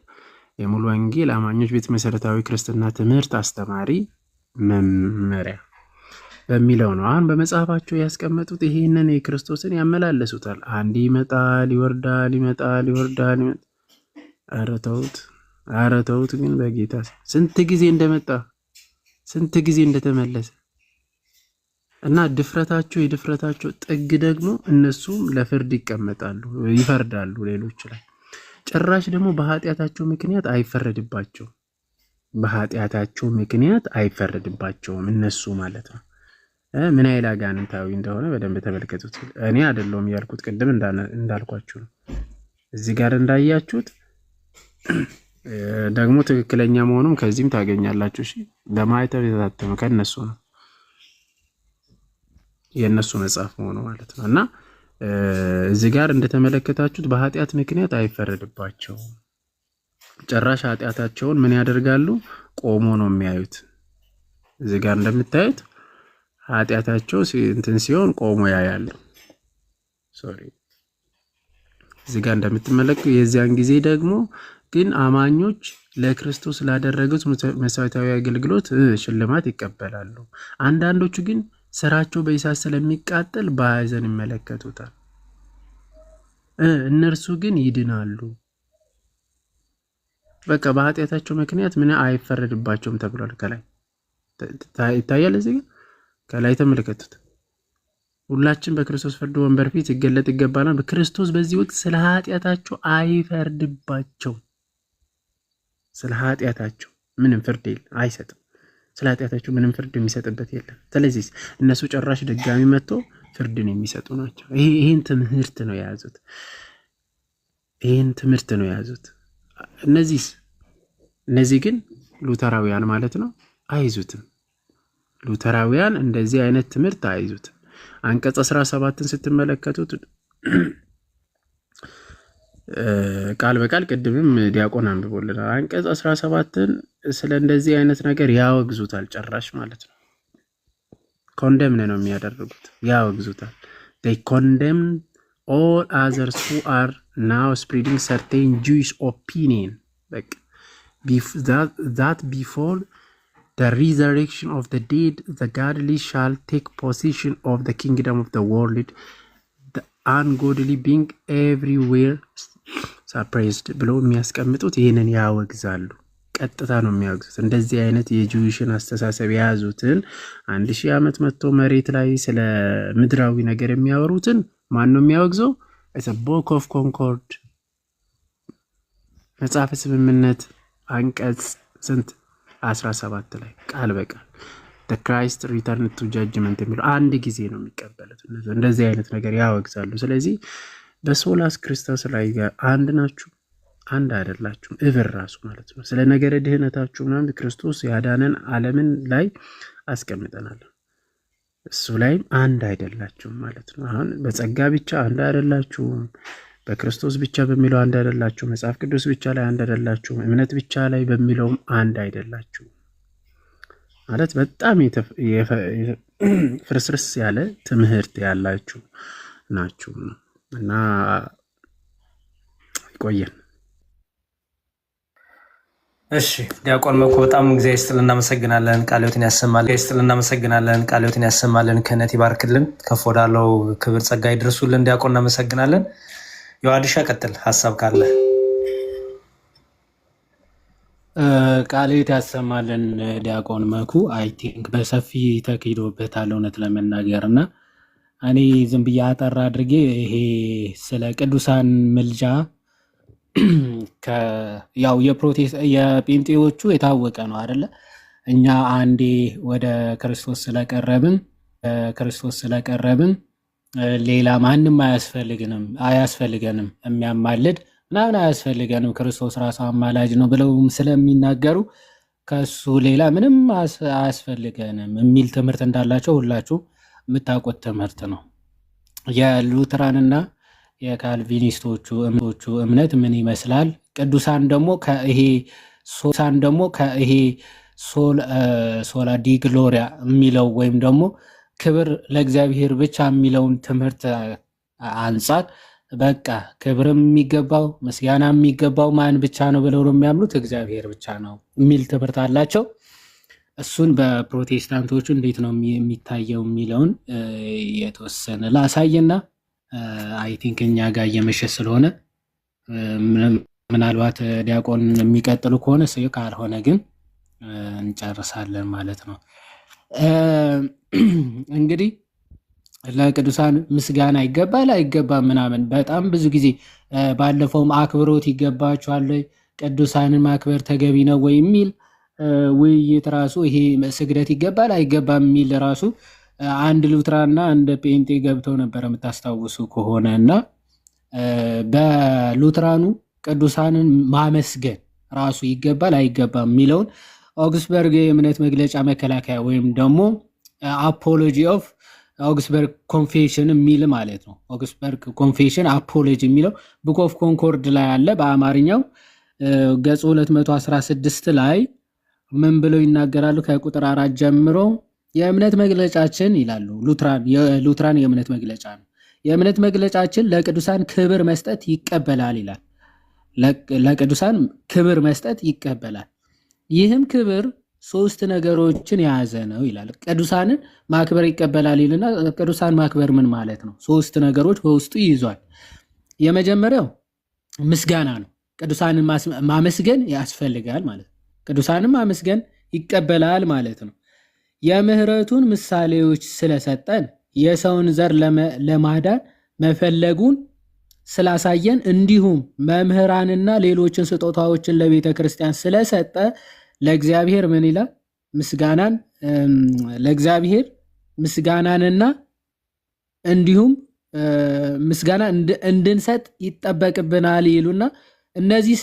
የሙሉ ወንጌል አማኞች ቤተ መሰረታዊ ክርስትና ትምህርት አስተማሪ መመሪያ በሚለው ነው። አሁን በመጽሐፋቸው ያስቀመጡት ይሄንን የክርስቶስን ያመላለሱታል። አንዴ ይመጣል፣ ይወርዳል፣ ይመጣል፣ ይወርዳል። ኧረ ተውት ግን በጌታ ስንት ጊዜ እንደመጣ ስንት ጊዜ እንደተመለሰ እና የድፍረታቸው ጥግ ደግሞ እነሱም ለፍርድ ይቀመጣሉ፣ ይፈርዳሉ ሌሎች ላይ። ጭራሽ ደግሞ በኃጢአታቸው ምክንያት አይፈረድባቸውም እነሱ ማለት ነው። ምን አይል አጋንንታዊ እንደሆነ በደንብ ተመልከቱት። እኔ አይደለሁም ያልኩት፣ ቅድም እንዳልኳችሁ ነው። እዚህ ጋር እንዳያችሁት ደግሞ ትክክለኛ መሆኑም ከዚህም ታገኛላችሁ። እሺ በማኅተም የታተመ ከነሱ ነው፣ የነሱ መጽሐፍ መሆኑ ማለት ነው። እና እዚህ ጋር እንደተመለከታችሁት በኃጢአት ምክንያት አይፈረድባቸውም። ጭራሽ ኃጢአታቸውን ምን ያደርጋሉ? ቆሞ ነው የሚያዩት። እዚህ ጋር እንደምታዩት ኃጢአታቸው እንትን ሲሆን ቆሞ ያያሉ። እዚህ ጋር እንደምትመለከቱ የዚያን ጊዜ ደግሞ ግን አማኞች ለክርስቶስ ላደረጉት መሥዋዕታዊ አገልግሎት ሽልማት ይቀበላሉ። አንዳንዶቹ ግን ስራቸው በእሳት ስለሚቃጠል በሐዘን ይመለከቱታል። እነርሱ ግን ይድናሉ። በቃ በኃጢአታቸው ምክንያት ምን አይፈረድባቸውም ተብሏል። ከላይ ይታያል። እዚህ ጋር ከላይ ተመልከቱት። ሁላችን በክርስቶስ ፍርድ ወንበር ፊት ይገለጥ ይገባናል። በክርስቶስ በዚህ ወቅት ስለ ኃጢአታቸው አይፈርድባቸውም። ስለ ኃጢአታቸው ምንም ፍርድ አይሰጥም። ስለ ኃጢአታቸው ምንም ፍርድ የሚሰጥበት የለም። ስለዚህ እነሱ ጭራሽ ድጋሚ መጥቶ ፍርድን የሚሰጡ ናቸው። ይህን ትምህርት ነው የያዙት። እነዚህ ግን ሉተራውያን ማለት ነው አይዙትም። ሉተራውያን እንደዚህ አይነት ትምህርት አይዙትም። አንቀጽ 17ን ስትመለከቱት ቃል በቃል ቅድምም ዲያቆን አንብቦልናል። አንቀጽ 17ን ስለ እንደዚህ አይነት ነገር ያወግዙታል ጭራሽ ማለት ነው። ኮንደምን ነው የሚያደርጉት፣ ያወግዙታል። they condemn all others who are now spreading certain Jewish opinion like that before the resurrection of the dead the godly shall take possession of the kingdom of the world, the ungodly being everywhere suppressed ብለው የሚያስቀምጡት ይህንን ያወግዛሉ። ቀጥታ ነው የሚያወግዙት። እንደዚህ አይነት የጂዊሽን አስተሳሰብ የያዙትን 1000 ዓመት መጥቶ መሬት ላይ ስለ ምድራዊ ነገር የሚያወሩትን ማን ነው የሚያወግዘው? ቦክ ኦፍ ኮንኮርድ መጽሐፈ ስምምነት አንቀጽ ስንት 17 ላይ ቃል በቃል the Christ return to judgment የሚለው አንድ ጊዜ ነው የሚቀበሉት። እንደዚህ አይነት ነገር ያወግዛሉ። ስለዚህ በሶላስ ክርስቶስ ላይ ጋር አንድ ናችሁ፣ አንድ አይደላችሁም። እብር ራሱ ማለት ነው። ስለ ነገረ ድህነታችሁ ምናምን ክርስቶስ ያዳነን ዓለምን ላይ አስቀምጠናል። እሱ ላይም አንድ አይደላችሁም ማለት ነው። አሁን በጸጋ ብቻ አንድ አይደላችሁም፣ በክርስቶስ ብቻ በሚለው አንድ አይደላችሁም፣ መጽሐፍ ቅዱስ ብቻ ላይ አንድ አይደላችሁም፣ እምነት ብቻ ላይ በሚለውም አንድ አይደላችሁም ማለት በጣም ፍርስርስ ያለ ትምህርት ያላችሁ ናችሁ እና ይቆየን። እሺ ዲያቆን መኩ በጣም እግዚአብሔር ይስጥልን፣ እናመሰግናለን። ቃልዮትን ያሰማልን፣ ክህነት ይባርክልን፣ ከፍ ወዳለው ክብር ጸጋ ይድረሱልን። ዲያቆን እናመሰግናለን። የዋዲሻ ቀጥል ሀሳብ ካለ ቃልዮት ያሰማልን። ዲያቆን መኩ አይ ቲንክ በሰፊ ተካሂዶበታል እውነት ለመናገር እና እኔ ዝም ብዬ አጠር አድርጌ ይሄ ስለ ቅዱሳን ምልጃ ያው የጴንጤዎቹ የታወቀ ነው አይደለ? እኛ አንዴ ወደ ክርስቶስ ስለቀረብን ሌላ ማንም አያስፈልገንም፣ የሚያማልድ ምናምን አያስፈልገንም፣ ክርስቶስ ራሱ አማላጅ ነው ብለው ስለሚናገሩ ከሱ ሌላ ምንም አያስፈልገንም የሚል ትምህርት እንዳላቸው ሁላችሁ የምታውቁት ትምህርት ነው። የሉትራንና የካልቪኒስቶቹ እምነት ምን ይመስላል? ቅዱሳን ደግሞ ከይሄ ሶላ ዲ ግሎሪያ የሚለው ወይም ደግሞ ክብር ለእግዚአብሔር ብቻ የሚለውን ትምህርት አንጻር በቃ ክብርም የሚገባው ምስጋና የሚገባው ማን ብቻ ነው ብለው ነው የሚያምኑት? እግዚአብሔር ብቻ ነው የሚል ትምህርት አላቸው። እሱን በፕሮቴስታንቶቹ እንዴት ነው የሚታየው የሚለውን የተወሰነ ላሳይና አይ ቲንክ እኛ ጋር እየመሸ ስለሆነ ምናልባት ዲያቆን የሚቀጥሉ ከሆነ ካልሆነ ግን እንጨርሳለን ማለት ነው። እንግዲህ ለቅዱሳን ምስጋና ይገባል አይገባም ምናምን በጣም ብዙ ጊዜ ባለፈውም አክብሮት ይገባቸዋል ቅዱሳንን ማክበር ተገቢ ነው ወይ የሚል ውይይት ራሱ ይሄ ስግደት ይገባል አይገባም የሚል ራሱ አንድ ሉትራና አንድ ጴንጤ ገብተው ነበር የምታስታውሱ ከሆነ እና በሉትራኑ ቅዱሳንን ማመስገን ራሱ ይገባል አይገባም የሚለውን ኦግስበርግ የእምነት መግለጫ መከላከያ ወይም ደግሞ አፖሎጂ ኦፍ ኦግስበርግ ኮንፌሽን የሚል ማለት ነው። ኦግስበርግ ኮንፌሽን አፖሎጂ የሚለው ቡክ ኦፍ ኮንኮርድ ላይ አለ። በአማርኛው ገጽ 216 ላይ ምን ብለው ይናገራሉ? ከቁጥር 4 ጀምሮ የእምነት መግለጫችን ይላሉ። ሉትራን የእምነት መግለጫ ነው። የእምነት መግለጫችን ለቅዱሳን ክብር መስጠት ይቀበላል ይላል። ለቅዱሳን ክብር መስጠት ይቀበላል። ይህም ክብር 3 ነገሮችን የያዘ ነው ይላል። ቅዱሳንን ማክበር ይቀበላል ይልና ቅዱሳን ማክበር ምን ማለት ነው? 3 ነገሮች በውስጡ ይይዟል። የመጀመሪያው ምስጋና ነው። ቅዱሳንን ማመስገን ያስፈልጋል ማለት ነው። ቅዱሳንን ማመስገን ይቀበላል ማለት ነው። የምህረቱን ምሳሌዎች ስለሰጠን የሰውን ዘር ለማዳን መፈለጉን ስላሳየን እንዲሁም መምህራንና ሌሎችን ስጦታዎችን ለቤተ ክርስቲያን ስለሰጠ ለእግዚአብሔር ምን ይላል? ለእግዚአብሔር ምስጋናንና እንዲሁም ምስጋና እንድንሰጥ ይጠበቅብናል ይሉና እነዚህ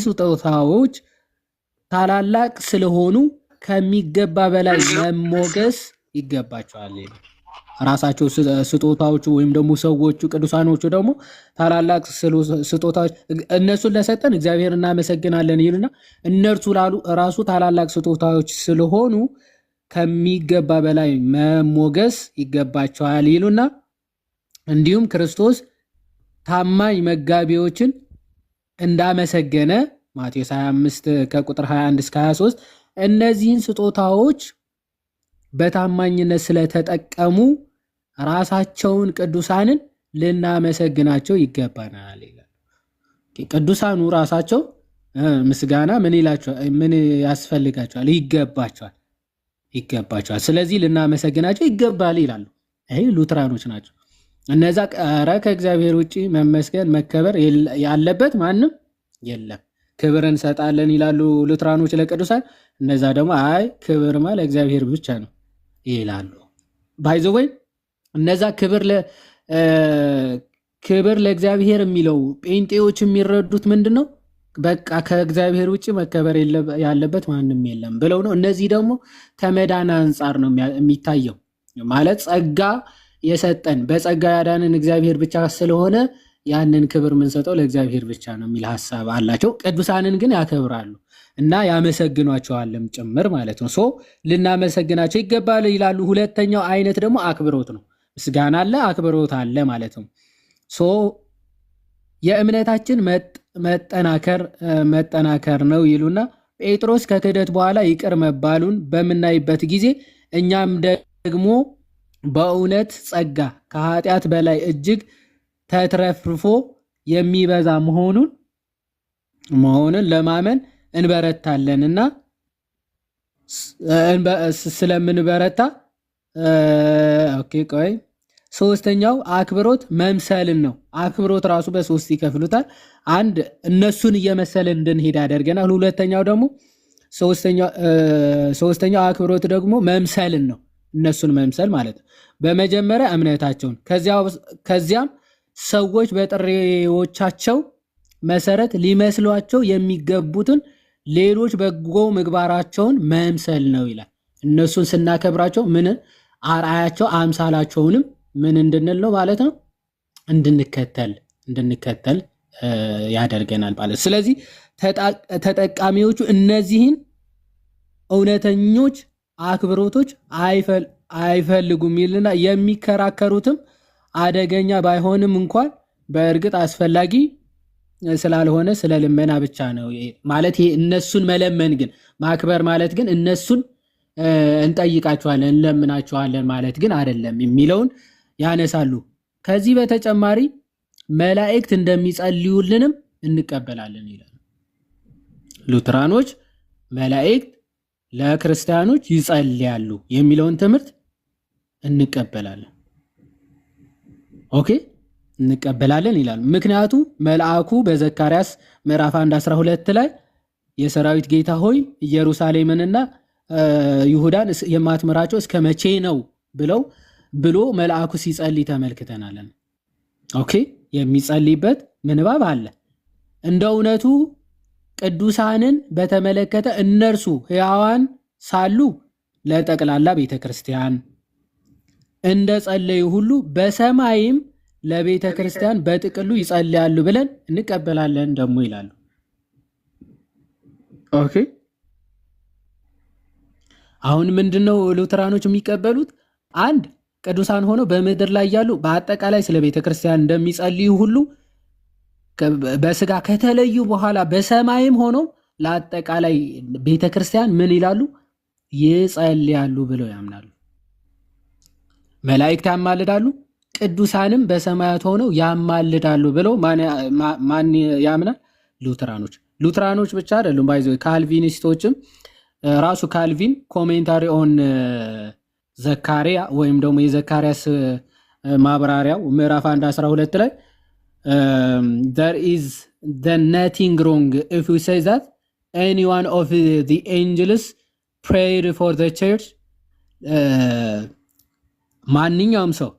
ስጦታዎች ታላላቅ ስለሆኑ ከሚገባ በላይ መሞገስ ይገባቸዋል። ራሳቸው ስጦታዎቹ ወይም ደግሞ ሰዎቹ ቅዱሳኖቹ ደግሞ ታላላቅ ስጦታዎች እነሱን ለሰጠን እግዚአብሔር እናመሰግናለን ይሉና እነርሱ ራሱ ታላላቅ ስጦታዎች ስለሆኑ ከሚገባ በላይ መሞገስ ይገባቸዋል ይሉና እንዲሁም ክርስቶስ ታማኝ መጋቢዎችን እንዳመሰገነ ማቴዎስ 25 ከቁጥር 21 እስከ 23 እነዚህን ስጦታዎች በታማኝነት ስለተጠቀሙ ራሳቸውን ቅዱሳንን ልናመሰግናቸው ይገባናል ይላል። ቅዱሳኑ ራሳቸው ምስጋና ምን ያስፈልጋቸዋል? ይገባቸዋል። ስለዚህ ልናመሰግናቸው ይገባል ይላሉ። ይሄ ሉትራኖች ናቸው። እነዛ ከእግዚአብሔር ውጭ መመስገን መከበር ያለበት ማንም የለም፣ ክብር እንሰጣለን ይላሉ ሉትራኖች ለቅዱሳን። እነዛ ደግሞ አይ ክብርማ ለእግዚአብሔር ብቻ ነው ይላሉ። ባይዘወይ እነዛ ክብር ለእግዚአብሔር የሚለው ጴንጤዎች የሚረዱት ምንድን ነው? በቃ ከእግዚአብሔር ውጭ መከበር ያለበት ማንም የለም ብለው ነው። እነዚህ ደግሞ ከመዳን አንጻር ነው የሚታየው። ማለት ጸጋ የሰጠን በጸጋ ያዳንን እግዚአብሔር ብቻ ስለሆነ ያንን ክብር የምንሰጠው ለእግዚአብሔር ብቻ ነው የሚል ሀሳብ አላቸው። ቅዱሳንን ግን ያከብራሉ እና ያመሰግኗቸዋልም ጭምር ማለት ነው። ልናመሰግናቸው ይገባል ይላሉ። ሁለተኛው አይነት ደግሞ አክብሮት ነው። ምስጋና አለ፣ አክብሮት አለ ማለት ነው። የእምነታችን መጠናከር ነው ይሉና ጴጥሮስ ከክህደት በኋላ ይቅር መባሉን በምናይበት ጊዜ እኛም ደግሞ በእውነት ጸጋ ከኃጢአት በላይ እጅግ ተትረፍርፎ የሚበዛ መሆኑን ለማመን እንበረታለንና ስለምንበረታ ሶስተኛው አክብሮት መምሰልን ነው። አክብሮት ራሱ በ3 ይከፍሉታል። አንድ እነሱን እየመሰልን እንድንሄድ ያደርገናል። ሁለተኛው ደግሞ ሶስተኛው አክብሮት ደግሞ መምሰልን ነው። እነሱን መምሰል ማለት ነው። በመጀመሪያ እምነታቸውን ከዚያም ሰዎች በጥሪዎቻቸው መሰረት ሊመስሏቸው የሚገቡትን ሌሎች በጎ ምግባራቸውን መምሰል ነው ይላል። እነሱን ስናከብራቸው ምን አርአያቸው አምሳላቸውንም ምን እንድንል ነው ማለት ነው? እንድንከተል ያደርገናል ማለት። ስለዚህ ተጠቃሚዎቹ እነዚህን እውነተኞች አክብሮቶች አይፈልጉም ይልና የሚከራከሩትም አደገኛ ባይሆንም እንኳን በእርግጥ አስፈላጊ ስላልሆነ ስለ ልመና ብቻ ነው ማለት። ይሄ እነሱን መለመን ግን ማክበር ማለት ግን እነሱን እንጠይቃቸዋለን እንለምናቸዋለን ማለት ግን አይደለም የሚለውን ያነሳሉ። ከዚህ በተጨማሪ መላእክት እንደሚጸልዩልንም እንቀበላለን ይላሉ ሉትራኖች። መላእክት ለክርስቲያኖች ይጸልያሉ የሚለውን ትምህርት እንቀበላለን። ኦኬ እንቀበላለን ይላሉ። ምክንያቱም መልአኩ በዘካርያስ ምዕራፍ 1:12 ላይ የሰራዊት ጌታ ሆይ ኢየሩሳሌምንና ይሁዳን የማትመራቸው እስከ መቼ ነው ብሎ መልአኩ ሲጸልይ ተመልክተናለን። ኦኬ የሚጸልይበት ምንባብ አለ። እንደ እውነቱ ቅዱሳንን በተመለከተ እነርሱ ሕያዋን ሳሉ ለጠቅላላ ቤተክርስቲያን እንደ ጸለዩ ሁሉ በሰማይም ለቤተክርስቲያን በጥቅሉ ይጸልያሉ ብለን እንቀበላለን ደግሞ ይላሉ። ኦኬ አሁን ምንድነው ሉተራኖች የሚቀበሉት? አንድ ቅዱሳን ሆነው በምድር ላይ ያሉ በአጠቃላይ ስለ ቤተክርስቲያን እንደሚጸልዩ ሁሉ በስጋ ከተለዩ በኋላ በሰማይም ሆነው ለአጠቃላይ ቤተክርስቲያን ምን ይላሉ? ይጸልያሉ ብለው ያምናሉ። መላእክት ያማልዳሉ፣ ቅዱሳንም በሰማያት ሆነው ያማልዳሉ ብለው ማን ያምናል? ሉተራኖች ብቻ አይደሉም። ባይዞ ካልቪኒስቶችም ራሱ ካልቪን ኮሜንታሪ ኦን ዘካሪያ ወይም ደግሞ የዘካርያስ ማብራሪያው ምዕራፍ 1:12 ላይ there is the nothing wrong if we say that any one of the angels prayed for the church ማንኛውም ሰው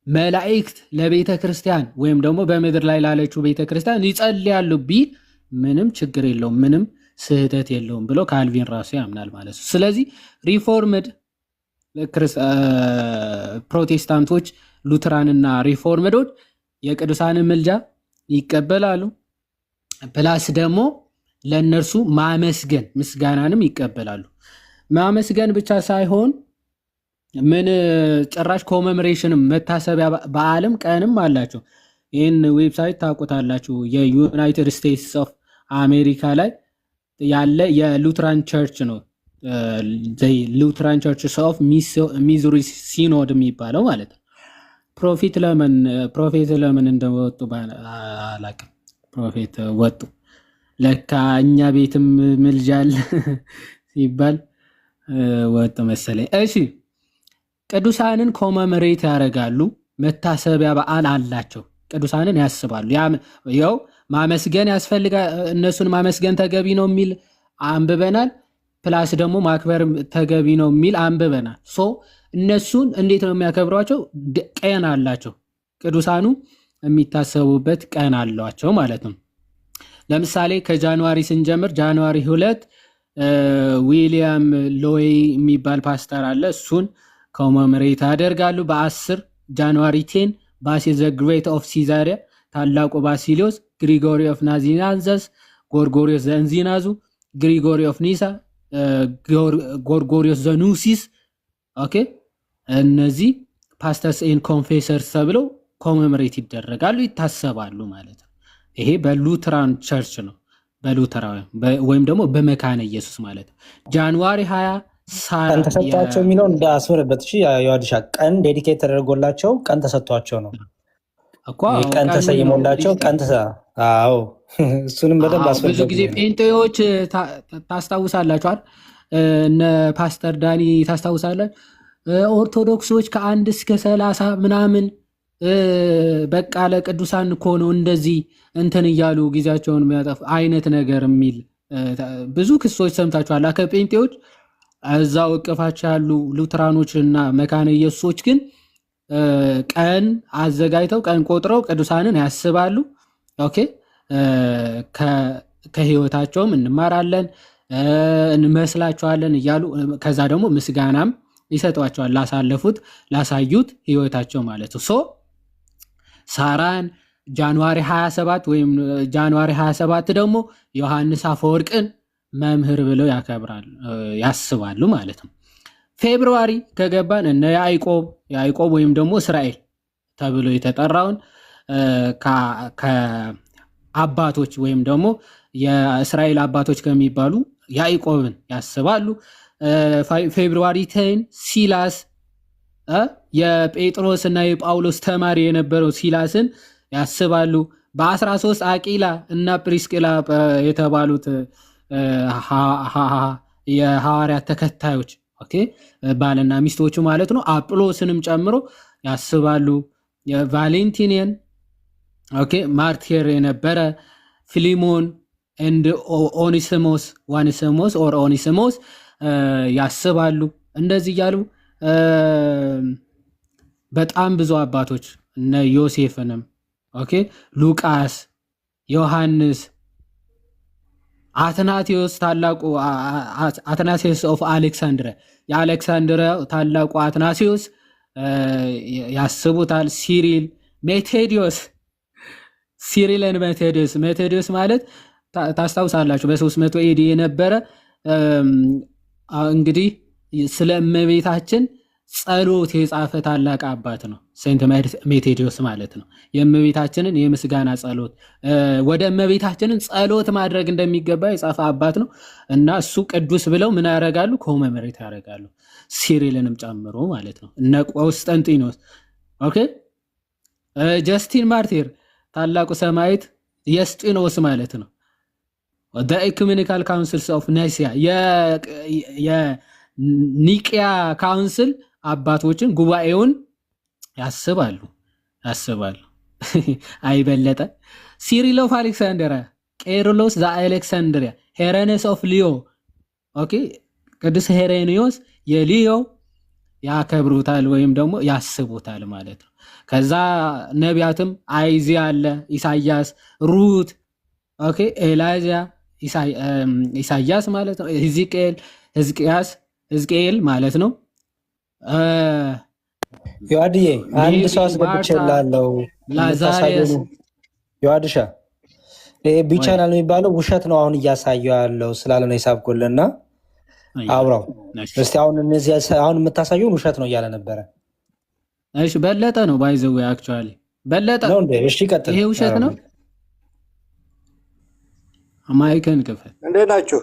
መላእክት ለቤተ ክርስቲያን ወይም ደግሞ በምድር ላይ ላለችው ቤተ ክርስቲያን ይጸልያሉ ቢል ምንም ችግር የለውም፣ ምንም ስህተት የለውም ብሎ ካልቪን ራሱ ያምናል ማለት ነው። ስለዚህ ሪፎርምድ ፕሮቴስታንቶች፣ ሉተራንና ሪፎርምዶች የቅዱሳንን ምልጃ ይቀበላሉ። ፕላስ ደግሞ ለእነርሱ ማመስገን ምስጋናንም ይቀበላሉ። ማመስገን ብቻ ሳይሆን ምን ጭራሽ ኮሜሞሬሽንም መታሰቢያ በዓለም ቀንም አላቸው። ይህን ዌብሳይት ታውቁታላችሁ። የዩናይትድ ስቴትስ ኦፍ አሜሪካ ላይ ያለ የሉትራን ቸርች ነው። ሉትራን ቸርች ኦፍ ሚዙሪ ሲኖድ የሚባለው ማለት ነው። ፕሮፌት ለምን እንደወጡ አላውቅም። ፕሮፌት ወጡ ለካ እኛ ቤትም ምልጃል ሲባል ወጡ መሰለኝ። እሺ ቅዱሳንን ኮሜሞሬት ያደርጋሉ። መታሰቢያ በዓል አላቸው። ቅዱሳንን ያስባሉ። ያው ማመስገን ያስፈልጋል። እነሱን ማመስገን ተገቢ ነው የሚል አንብበናል። ፕላስ ደግሞ ማክበር ተገቢ ነው የሚል አንብበናል። እነሱን እንዴት ነው የሚያከብሯቸው? ቀን አላቸው። ቅዱሳኑ የሚታሰቡበት ቀን አሏቸው ማለት ነው። ለምሳሌ ከጃንዋሪ ስንጀምር ጃንዋሪ 2 ዊሊያም ሎዌይ የሚባል ፓስተር አለ። እሱን ኮሜሞሬት ያደርጋሉ። በ10 ጃንዋሪ 10 ባሲል ዘ ግሬት ኦፍ ሲዛሪያ ታላቁ ባሲሊዮስ፣ ግሪጎሪ ኦፍ ናዚናንዘስ፣ ጎርጎሪዮስ ዘእንዚናዙ፣ ግሪጎሪ ኦፍ ኒሳ፣ ጎርጎሪዮስ ዘኑሲስ። ኦኬ እነዚህ ፓስተርስ ኤንድ ኮንፌሰርስ ተብለው ኮሜሞሬት ይደረጋሉ፣ ይታሰባሉ ማለት ነው። ይሄ በሉትራን ቸርች ነው፣ በሉተራውያን ወይም ደግሞ በመካነ ኢየሱስ ማለት ነው። ጃንዋሪ 20 ቀን ተሰጥቷቸው የሚለው እንዳስምርበት የዋዲሻ ቀን ዴዲኬት ተደርጎላቸው ቀን ተሰጥቷቸው ነው። ቀን ተሰይሞላቸው ቀን አዎ፣ እሱንም በደንብ አስፈልግ። ብዙ ጊዜ ጴንጤዎች ታስታውሳላችኋል። እነ ፓስተር ዳኒ ታስታውሳለን። ኦርቶዶክሶች ከ1 እስከ 30 ምናምን በቃ ለቅዱሳን እኮ ነው እንደዚህ እንትን እያሉ ጊዜያቸውን የሚያጠፉ አይነት ነገር የሚል ብዙ ክሶች ሰምታችኋል ከጴንጤዎች። እዛው እቅፋቸው ያሉ ሉትራኖች እና መካነ ኢየሱሶች ግን ቀን አዘጋጅተው ቀን ቆጥረው ቅዱሳንን ያስባሉ። ኦኬ ከህይወታቸውም እንማራለን እንመስላቸዋለን እያሉ ከዛ ደግሞ ምስጋናም ይሰጧቸዋል ላሳዩት ህይወታቸው ማለት ነው። ሳራን ጃንዋሪ 27 ወይም ጃንዋሪ 27 ደግሞ ዮሐንስ አፈወርቅን መምህር ብለው ያስባሉ ማለት ነው። ፌብሩዋሪ ከገባን እነ ያዕቆብ ወይም ደግሞ እስራኤል ተብሎ የተጠራውን ከአባቶች ወይም ደግሞ የእስራኤል አባቶች ከሚባሉ ያዕቆብን ያስባሉ። ፌብሩዋሪ 10 ሲላስ የጴጥሮስ እና የጳውሎስ ተማሪ የነበረው ሲላስን ያስባሉ። በ13 አቂላ እና ፕሪስቅላ የተባሉት የሐዋርያት ተከታዮች ኦኬ፣ ባልና ሚስቶቹ ማለት ነው። አጵሎስንም ጨምሮ ያስባሉ። የቫሌንቲኒያን ኦኬ፣ ማርቲር የነበረ ፊሊሞን እንድ ኦኒሲሞስ ያስባሉ። እንደዚህ እያሉ በጣም ብዙ አባቶች እነ ዮሴፍንም ኦኬ፣ ሉቃስ፣ ዮሐንስ፣ አትናቴዎስ ታላቁ አትናቴዎስ ኦፍ አሌክሳንድሪያ የአሌክሳንድሪያ ታላቁ አትናቴዎስ ያስቡታል። ሲሪል፣ ሜቴዲዮስ፣ ሲሪልን ሜቴዲዮስ ማለት ታስታውሳላችሁ በ300 ኤዲ የነበረ እንግዲህ ስለ እመቤታችን ጸሎት የጻፈ ታላቅ አባት ነው። ሴንት ሜቴዲዮስ ማለት ነው። የእመቤታችንን የምስጋና ጸሎት ወደ እመቤታችንን ጸሎት ማድረግ እንደሚገባ የጻፈ አባት ነው እና እሱ ቅዱስ ብለው ምን ያደርጋሉ? ኮሜሞሬት ያደርጋሉ። ሲሪልንም ጨምሮ ማለት ነው። እነ ቆስጠንጢኖስ ኦኬ። ጀስቲን ማርቲር ታላቁ ሰማዕት የስጢኖስ ማለት ነው። ኢኩሜኒካል ካውንስልስ ኦፍ ናይሲያ የኒቅያ ካውንስል አባቶችን ጉባኤውን ያስባሉ። አይበለጠ ሲሪል ኦፍ አሌክሳንድሪያ፣ ቄርሎስ ዘአሌክሳንድሪያ፣ ሄሬኔስ ኦፍ ሊዮ ኦኬ፣ ቅዱስ ሄሬኒዮስ የሊዮ ያከብሩታል ወይም ደግሞ ያስቡታል ማለት ነው። ከዛ ነቢያትም አይዚያ አለ፣ ኢሳያስ፣ ሩት ኦኬ፣ ኤላዚያ፣ ኢሳያስ ማለት ነው። ሕዝቅኤል ማለት ነው። ዮሐድዬ አንድ ሰው አስገብቼልሃለሁ። ላዛሪያስ ዮሐድሻ ቢቻናል የሚባለው ውሸት ነው አሁን እያሳየው ያለው ስላለ ነው የሳብኩልና አውራው እስቲ አሁን እነዚህ አሁን የምታሳየውን ውሸት ነው እያለ ነበረ። እሺ በለጠ ነው ባይዘው አክቹአሊ በለጠ ነው እንዴ? እሺ ቀጥል። ይሄ ውሸት ነው። ማይከን ክፈል። እንዴት ናችሁ?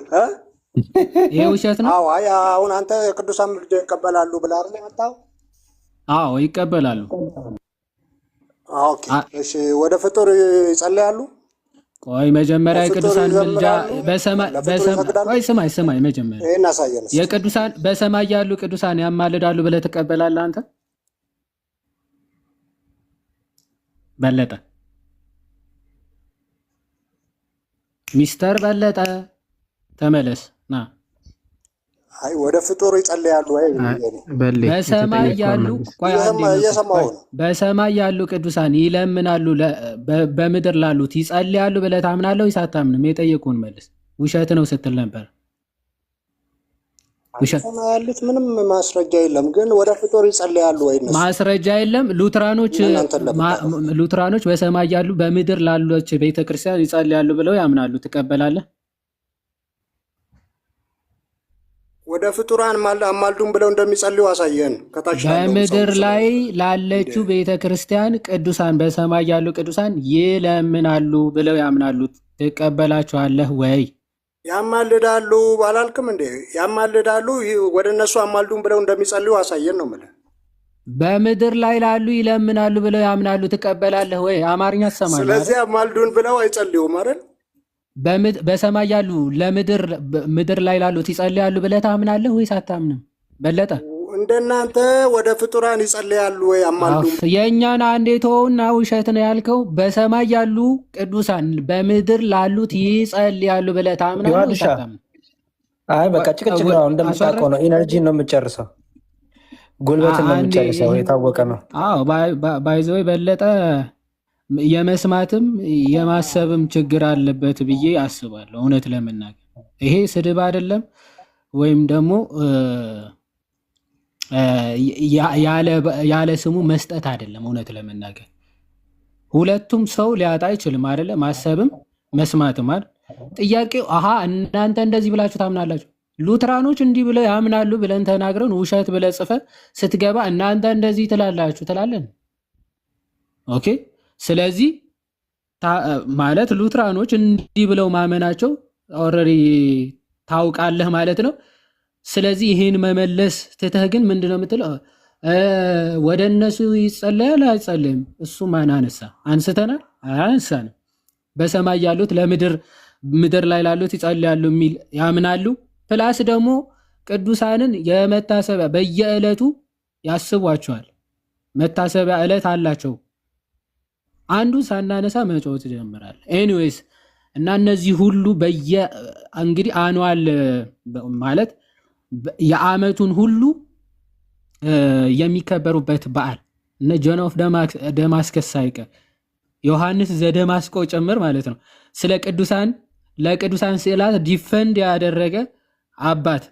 ይሄ ውሸት ነው። አዎ አይ አሁን አንተ የቅዱሳን ምልጃ ይቀበላሉ ብለህ አይደል የመጣው? አዎ ይቀበላሉ። ኦኬ እሺ፣ ወደ ፍጡር ይጸልያሉ? ቆይ መጀመሪያ የቅዱሳን ምልጃ ቆይ ስማኝ መጀመሪያ ይሄን አሳየን። የቅዱሳን በሰማይ ያሉ ቅዱሳን ያማልዳሉ ብለህ ትቀበላለህ አንተ? በለጠ ሚስተር በለጠ ተመለስ ና። አይ ወደ ፍጡር ይጸልያሉ ወይ? በሰማይ ያሉ ቆይ እየሰማሁ ነው። በሰማይ ያሉ ቅዱሳን ይለምናሉ በምድር ላሉት ይጸልያሉ ብለህ ታምናለህ ወይስ አታምንም? የጠየቁን መልስ። ውሸት ነው ስትል ነበር። ውሸት ያሉት ምንም ማስረጃ የለም፣ ግን ወደ ፍጡር ይጸልያሉ ወይ? ማስረጃ የለም። ሉትራኖች በሰማይ ያሉ በምድር ላሉች ቤተክርስቲያን ይጸልያሉ ብለው ያምናሉ። ትቀበላለህ? ወደ ፍጡራን አማልዱን ብለው እንደሚጸልዩ አሳየን። ከታች በምድር ላይ ላለችው ቤተክርስቲያን ቅዱሳን በሰማይ ያሉ ቅዱሳን ይለምናሉ ብለው ያምናሉ። ትቀበላቸዋለህ ወይ? ያማልዳሉ ባላልክም እንዴ? ያማልዳሉ ወደ እነሱ አማልዱን ብለው እንደሚጸልዩ አሳየን ነው የምልህ። በምድር ላይ ላሉ ይለምናሉ ብለው ያምናሉ። ትቀበላለህ ወይ? አማርኛ ትሰማለህ? ስለዚህ አማልዱን ብለው አይጸልዩም አይደል? በሰማይ ያሉ ምድር ላይ ላሉት ይጸልያሉ ብለህ ታምናለህ ወይስ አታምንም? በለጠ እንደናንተ ወደ ፍጡራን ይጸልያሉ ወይ? አማልዱን የእኛን አንዴ ተወውና ውሸት ነው ያልከው። በሰማይ ያሉ ቅዱሳን በምድር ላሉት ይጸልያሉ ብለህ ታምናለህ ወይስ አታምንም? አይ በቃ ጭቅጭቅ ነው። እንደምታውቀው ነው። ኢነርጂ ነው የምጨርሰው፣ ጉልበትን ነው የምጨርሰው። የታወቀ ነው። አዎ ባይዘው በለጠ የመስማትም የማሰብም ችግር አለበት ብዬ አስባለሁ። እውነት ለመናገር ይሄ ስድብ አይደለም፣ ወይም ደግሞ ያለ ስሙ መስጠት አይደለም። እውነት ለመናገር ሁለቱም ሰው ሊያጣ አይችልም አይደለ? ማሰብም መስማትም አይደል? ጥያቄው እናንተ እንደዚህ ብላችሁ ታምናላችሁ፣ ሉትራኖች እንዲህ ብለው ያምናሉ ብለን ተናግረን ውሸት ብለህ ጽፈህ ስትገባ እናንተ እንደዚህ ትላላችሁ ትላለን። ኦኬ ስለዚህ ማለት ሉትራኖች እንዲህ ብለው ማመናቸው ኦልሬዲ ታውቃለህ ማለት ነው። ስለዚህ ይህን መመለስ ትተህ ግን ምንድነው የምትለው? ወደ እነሱ ይጸለያል አይጸለይም? እሱ ማን አነሳ? አንስተናል? አያነሳንም። በሰማይ ያሉት ምድር ላይ ላሉት ይጸልያሉ የሚል ያምናሉ። ፕላስ ደግሞ ቅዱሳንን የመታሰቢያ በየዕለቱ ያስቧቸዋል። መታሰቢያ ዕለት አላቸው። አንዱን ሳናነሳ መጫወት ጀምራል። ኤኒዌይስ እና እነዚህ ሁሉ እንግዲህ አኑዋል ማለት የዓመቱን ሁሉ የሚከበሩበት በዓል እነ ጆን ኦፍ ደማስከስ ሳይቀር ዮሐንስ ዘደማስቆ ጭምር ማለት ነው ስለ ቅዱሳን ለቅዱሳን ስዕላት ዲፈንድ ያደረገ አባት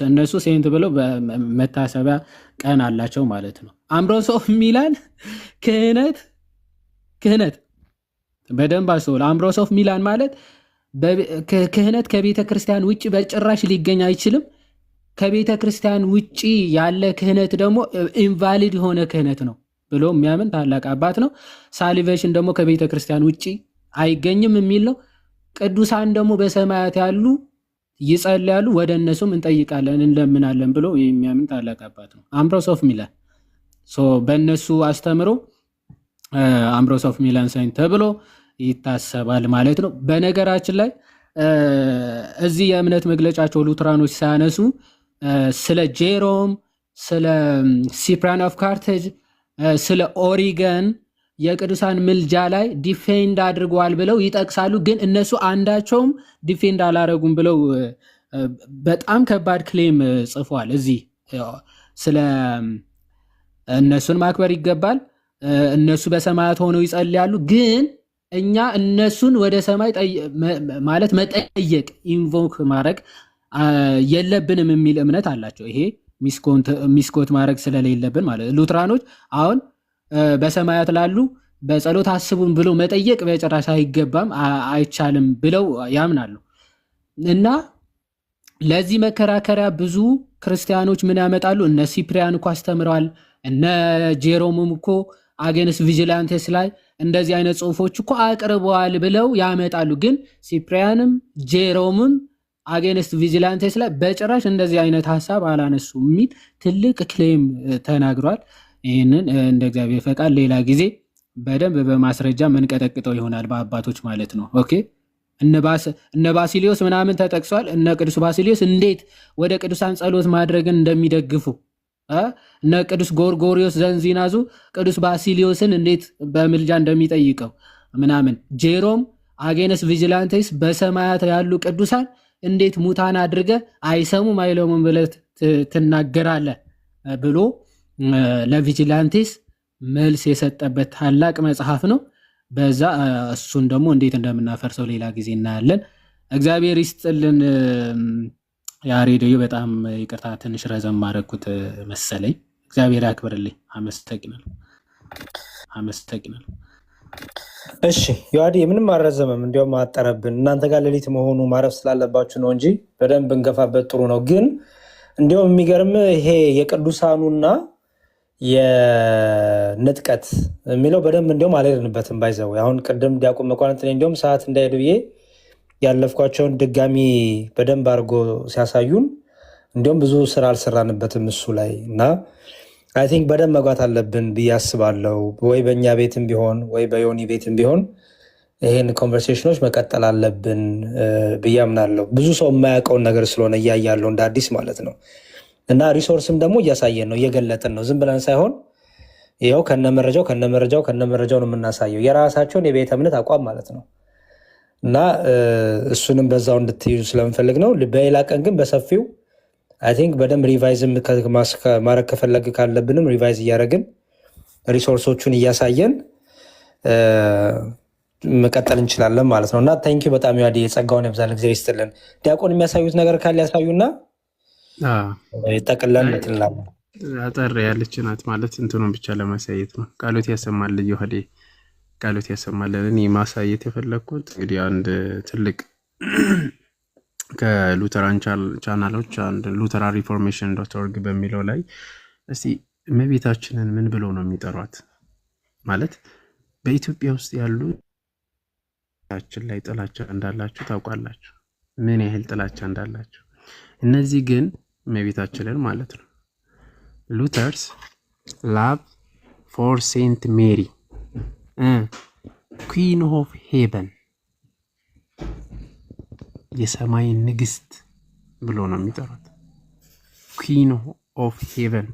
እነሱ ሴንት ብለው መታሰቢያ ቀን አላቸው ማለት ነው። አምብሮስ ኦፍ ሚላን ክህነት በደንብ አስበው። አምብሮስ ኦፍ ሚላን ማለት ክህነት ከቤተ ክርስቲያን ውጭ በጭራሽ ሊገኝ አይችልም። ከቤተ ክርስቲያን ውጭ ያለ ክህነት ደግሞ ኢንቫሊድ የሆነ ክህነት ነው ብሎ የሚያምን ታላቅ አባት ነው። ሳሊቬሽን ደግሞ ከቤተ ክርስቲያን ውጭ አይገኝም የሚል ነው። ቅዱሳን ደግሞ በሰማያት ያሉ ይጸልያሉ፣ ወደ እነሱም እንጠይቃለን እንለምናለን ብሎ የሚያምን ታላቅ አባት ነው አምብሮስ ኦፍ ሚላን። በእነሱ አስተምሮ አምብሮስ ኦፍ ሚላን ሳይንት ተብሎ ይታሰባል ማለት ነው። በነገራችን ላይ እዚህ የእምነት መግለጫቸው ሉትራኖች ሳያነሱ ስለ ጄሮም፣ ስለ ሲፕራን ኦፍ ካርቴጅ፣ ስለ ኦሪገን የቅዱሳን ምልጃ ላይ ዲፌንድ አድርገዋል ብለው ይጠቅሳሉ። ግን እነሱ አንዳቸውም ዲፌንድ አላረጉም ብለው በጣም ከባድ ክሌም ጽፏል። እዚህ ስለ እነሱን ማክበር ይገባል፣ እነሱ በሰማያት ሆነው ይጸልያሉ፣ ግን እኛ እነሱን ወደ ሰማይ ማለት መጠየቅ ኢንቮክ ማድረግ የለብንም የሚል እምነት አላቸው። ይሄ ሚስኮት ማድረግ ስለሌለብን ማለት ሉትራኖች አሁን በሰማያት ላሉ በጸሎት አስቡን ብሎ መጠየቅ በጭራሽ አይገባም፣ አይቻልም ብለው ያምናሉ። እና ለዚህ መከራከሪያ ብዙ ክርስቲያኖች ምን ያመጣሉ? እነ ሲፕሪያን እኮ አስተምረዋል፣ እነ ጄሮምም እኮ አጌንስ ቪጂላንቴስ ላይ እንደዚህ አይነት ጽሁፎች እኮ አቅርበዋል ብለው ያመጣሉ። ግን ሲፕሪያንም ጄሮምም አጌንስት ቪጂላንቴስ ላይ በጭራሽ እንደዚህ አይነት ሀሳብ አላነሱ የሚል ትልቅ ክሌም ተናግሯል። ይህንን እንደ እግዚአብሔር ፈቃድ ሌላ ጊዜ በደንብ በማስረጃ መንቀጠቅጠው ይሆናል፣ በአባቶች ማለት ነው። ኦኬ እነ ባሲሊዮስ ምናምን ተጠቅሷል። እነ ቅዱስ ባሲሊዮስ እንዴት ወደ ቅዱሳን ጸሎት ማድረግን እንደሚደግፉ እነ ቅዱስ ጎርጎሪዮስ ዘንዚናዙ ቅዱስ ባሲሊዮስን እንዴት በምልጃ እንደሚጠይቀው ምናምን። ጄሮም አጌነስ ቪጂላንቴስ በሰማያት ያሉ ቅዱሳን እንዴት ሙታን አድርገ አይሰሙም አይለሙም ብለህ ትናገራለህ ብሎ ለቪጂላንቴስ መልስ የሰጠበት ታላቅ መጽሐፍ ነው። በዛ እሱን ደግሞ እንዴት እንደምናፈርሰው ሌላ ጊዜ እናያለን። እግዚአብሔር ይስጥልን። ያሬድዮ በጣም ይቅርታ ትንሽ ረዘም ማድረግኩት መሰለኝ። እግዚአብሔር ያክብርልኝ። አመሰግናለሁ። እሺ ዮሐዴ ምንም አልረዘመም፣ እንዲያውም አጠረብን። እናንተ ጋር ሌሊት መሆኑ ማረፍ ስላለባችሁ ነው እንጂ በደንብ እንገፋበት ጥሩ ነው። ግን እንዲያውም የሚገርም ይሄ የቅዱሳኑና የንጥቀት የሚለው በደንብ እንዲያውም አልሄድንበትም። ባይዘው አሁን ቅድም ዲያቆን መኳንንት እንዲያውም ሰዓት እንዳይሄድ ብዬ ያለፍኳቸውን ድጋሚ በደንብ አድርጎ ሲያሳዩን እንዲሁም ብዙ ስራ አልሰራንበትም እሱ ላይ እና አይ ቲንክ በደንብ መግባት አለብን ብዬ አስባለሁ። ወይ በእኛ ቤትም ቢሆን ወይ በዮኒ ቤትም ቢሆን ይህን ኮንቨርሴሽኖች መቀጠል አለብን ብዬ አምናለሁ። ብዙ ሰው የማያውቀውን ነገር ስለሆነ እያያለው እንደ አዲስ ማለት ነው። እና ሪሶርስም ደግሞ እያሳየን ነው፣ እየገለጥን ነው። ዝም ብለን ሳይሆን ይኸው ከነመረጃው ነው የምናሳየው፣ የራሳቸውን የቤተ እምነት አቋም ማለት ነው። እና እሱንም በዛው እንድትይዙ ስለምፈልግ ነው። በሌላ ቀን ግን በሰፊው አይ ቲንክ በደንብ ሪቫይዝ ማድረግ ከፈለግ ካለብንም ሪቫይዝ እያደረግን ሪሶርሶቹን እያሳየን መቀጠል እንችላለን ማለት ነው። እና ታንኪዩ በጣም ዮሐዴ፣ የጸጋውን ያብዛል፣ እግዚአብሔር ይስጥልን። ዲያቆን የሚያሳዩት ነገር ካለ ያሳዩና ጠቅለን እንላለን። አጠር ያለች ናት ማለት እንትኑን ብቻ ለማሳየት ነው። ቃሎት ያሰማል ዮሐዴ፣ ቃሎት ያሰማልን። እኔ ማሳየት የፈለግኩት እንግዲህ አንድ ትልቅ ከሉተራን ቻናሎች አንድ ሉተራን ሪፎርሜሽን .org በሚለው ላይ እስቲ እመቤታችንን ምን ብለው ነው የሚጠሯት? ማለት በኢትዮጵያ ውስጥ ያሉ ታችን ላይ ጥላቻ እንዳላችሁ ታውቃላችሁ፣ ምን ያህል ጥላቻ እንዳላችሁ። እነዚህ ግን እመቤታችንን ማለት ነው ሉተርስ ላቭ ፎር ሴንት ሜሪ ኩዊን ኦፍ ሄቨን የሰማይ ንግስት ብሎ ነው የሚጠራት። ኩዊን ኦፍ ሄቨን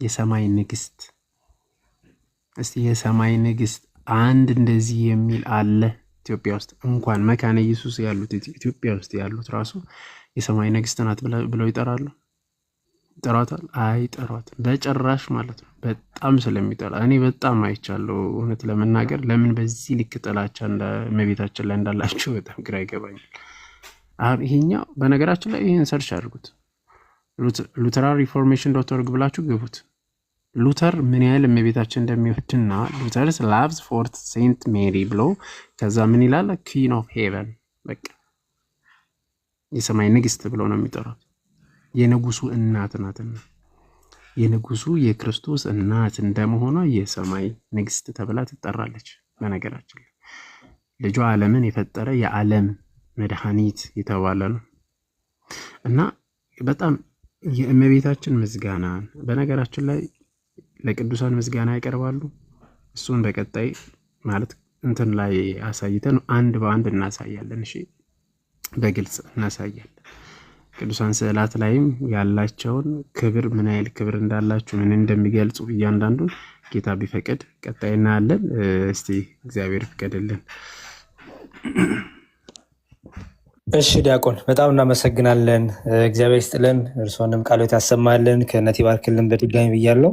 የሰማይ ንግስት። እስቲ የሰማይ ንግስት አንድ እንደዚህ የሚል አለ ኢትዮጵያ ውስጥ? እንኳን መካነ ኢየሱስ ያሉት ኢትዮጵያ ውስጥ ያሉት ራሱ የሰማይ ንግስት ናት ብለው ይጠራሉ? ይጠሯታል? አይጠሯትም በጭራሽ ማለት ነው። በጣም ስለሚጠላ እኔ በጣም አይቻለሁ እውነት ለመናገር። ለምን በዚህ ልክ ጥላቻ እመቤታችን ላይ እንዳላቸው በጣም ግራ ይገባኛል። አሁን ይሄኛው በነገራችን ላይ ይህን ሰርች አድርጉት፣ ሉተራን ሪፎርሜሽን .org ብላችሁ ግቡት። ሉተር ምን ያህል እመቤታችን እንደሚወድና ሉተርስ ላቭስ ፎርት ሴንት ሜሪ ብሎ ከዛ ምን ይላል? ኩዊን ኦፍ ሄቨን በቃ የሰማይ ንግስት ብሎ ነው የሚጠራት። የንጉሱ እናት ናትና የንጉሱ የክርስቶስ እናት እንደመሆኗ የሰማይ ንግስት ተብላ ትጠራለች። በነገራችን ላይ ልጇ ዓለምን የፈጠረ የዓለም መድኃኒት የተባለ ነው እና በጣም የእመቤታችን ምስጋና በነገራችን ላይ ለቅዱሳን ምስጋና ያቀርባሉ። እሱን በቀጣይ ማለት እንትን ላይ አሳይተን አንድ በአንድ እናሳያለን። እሺ በግልጽ እናሳያለን። ቅዱሳን ስዕላት ላይም ያላቸውን ክብር ምን ያህል ክብር እንዳላቸው ምን እንደሚገልጹ እያንዳንዱ ጌታ ቢፈቅድ ቀጣይ እናያለን። እስቲ እግዚአብሔር ይፍቀድልን። እሺ ዲያቆን በጣም እናመሰግናለን። እግዚአብሔር ይስጥልን፣ እርስዎንም ቃሎት ያሰማልን፣ ክህነት ይባርክልን በድጋሚ ብያለሁ።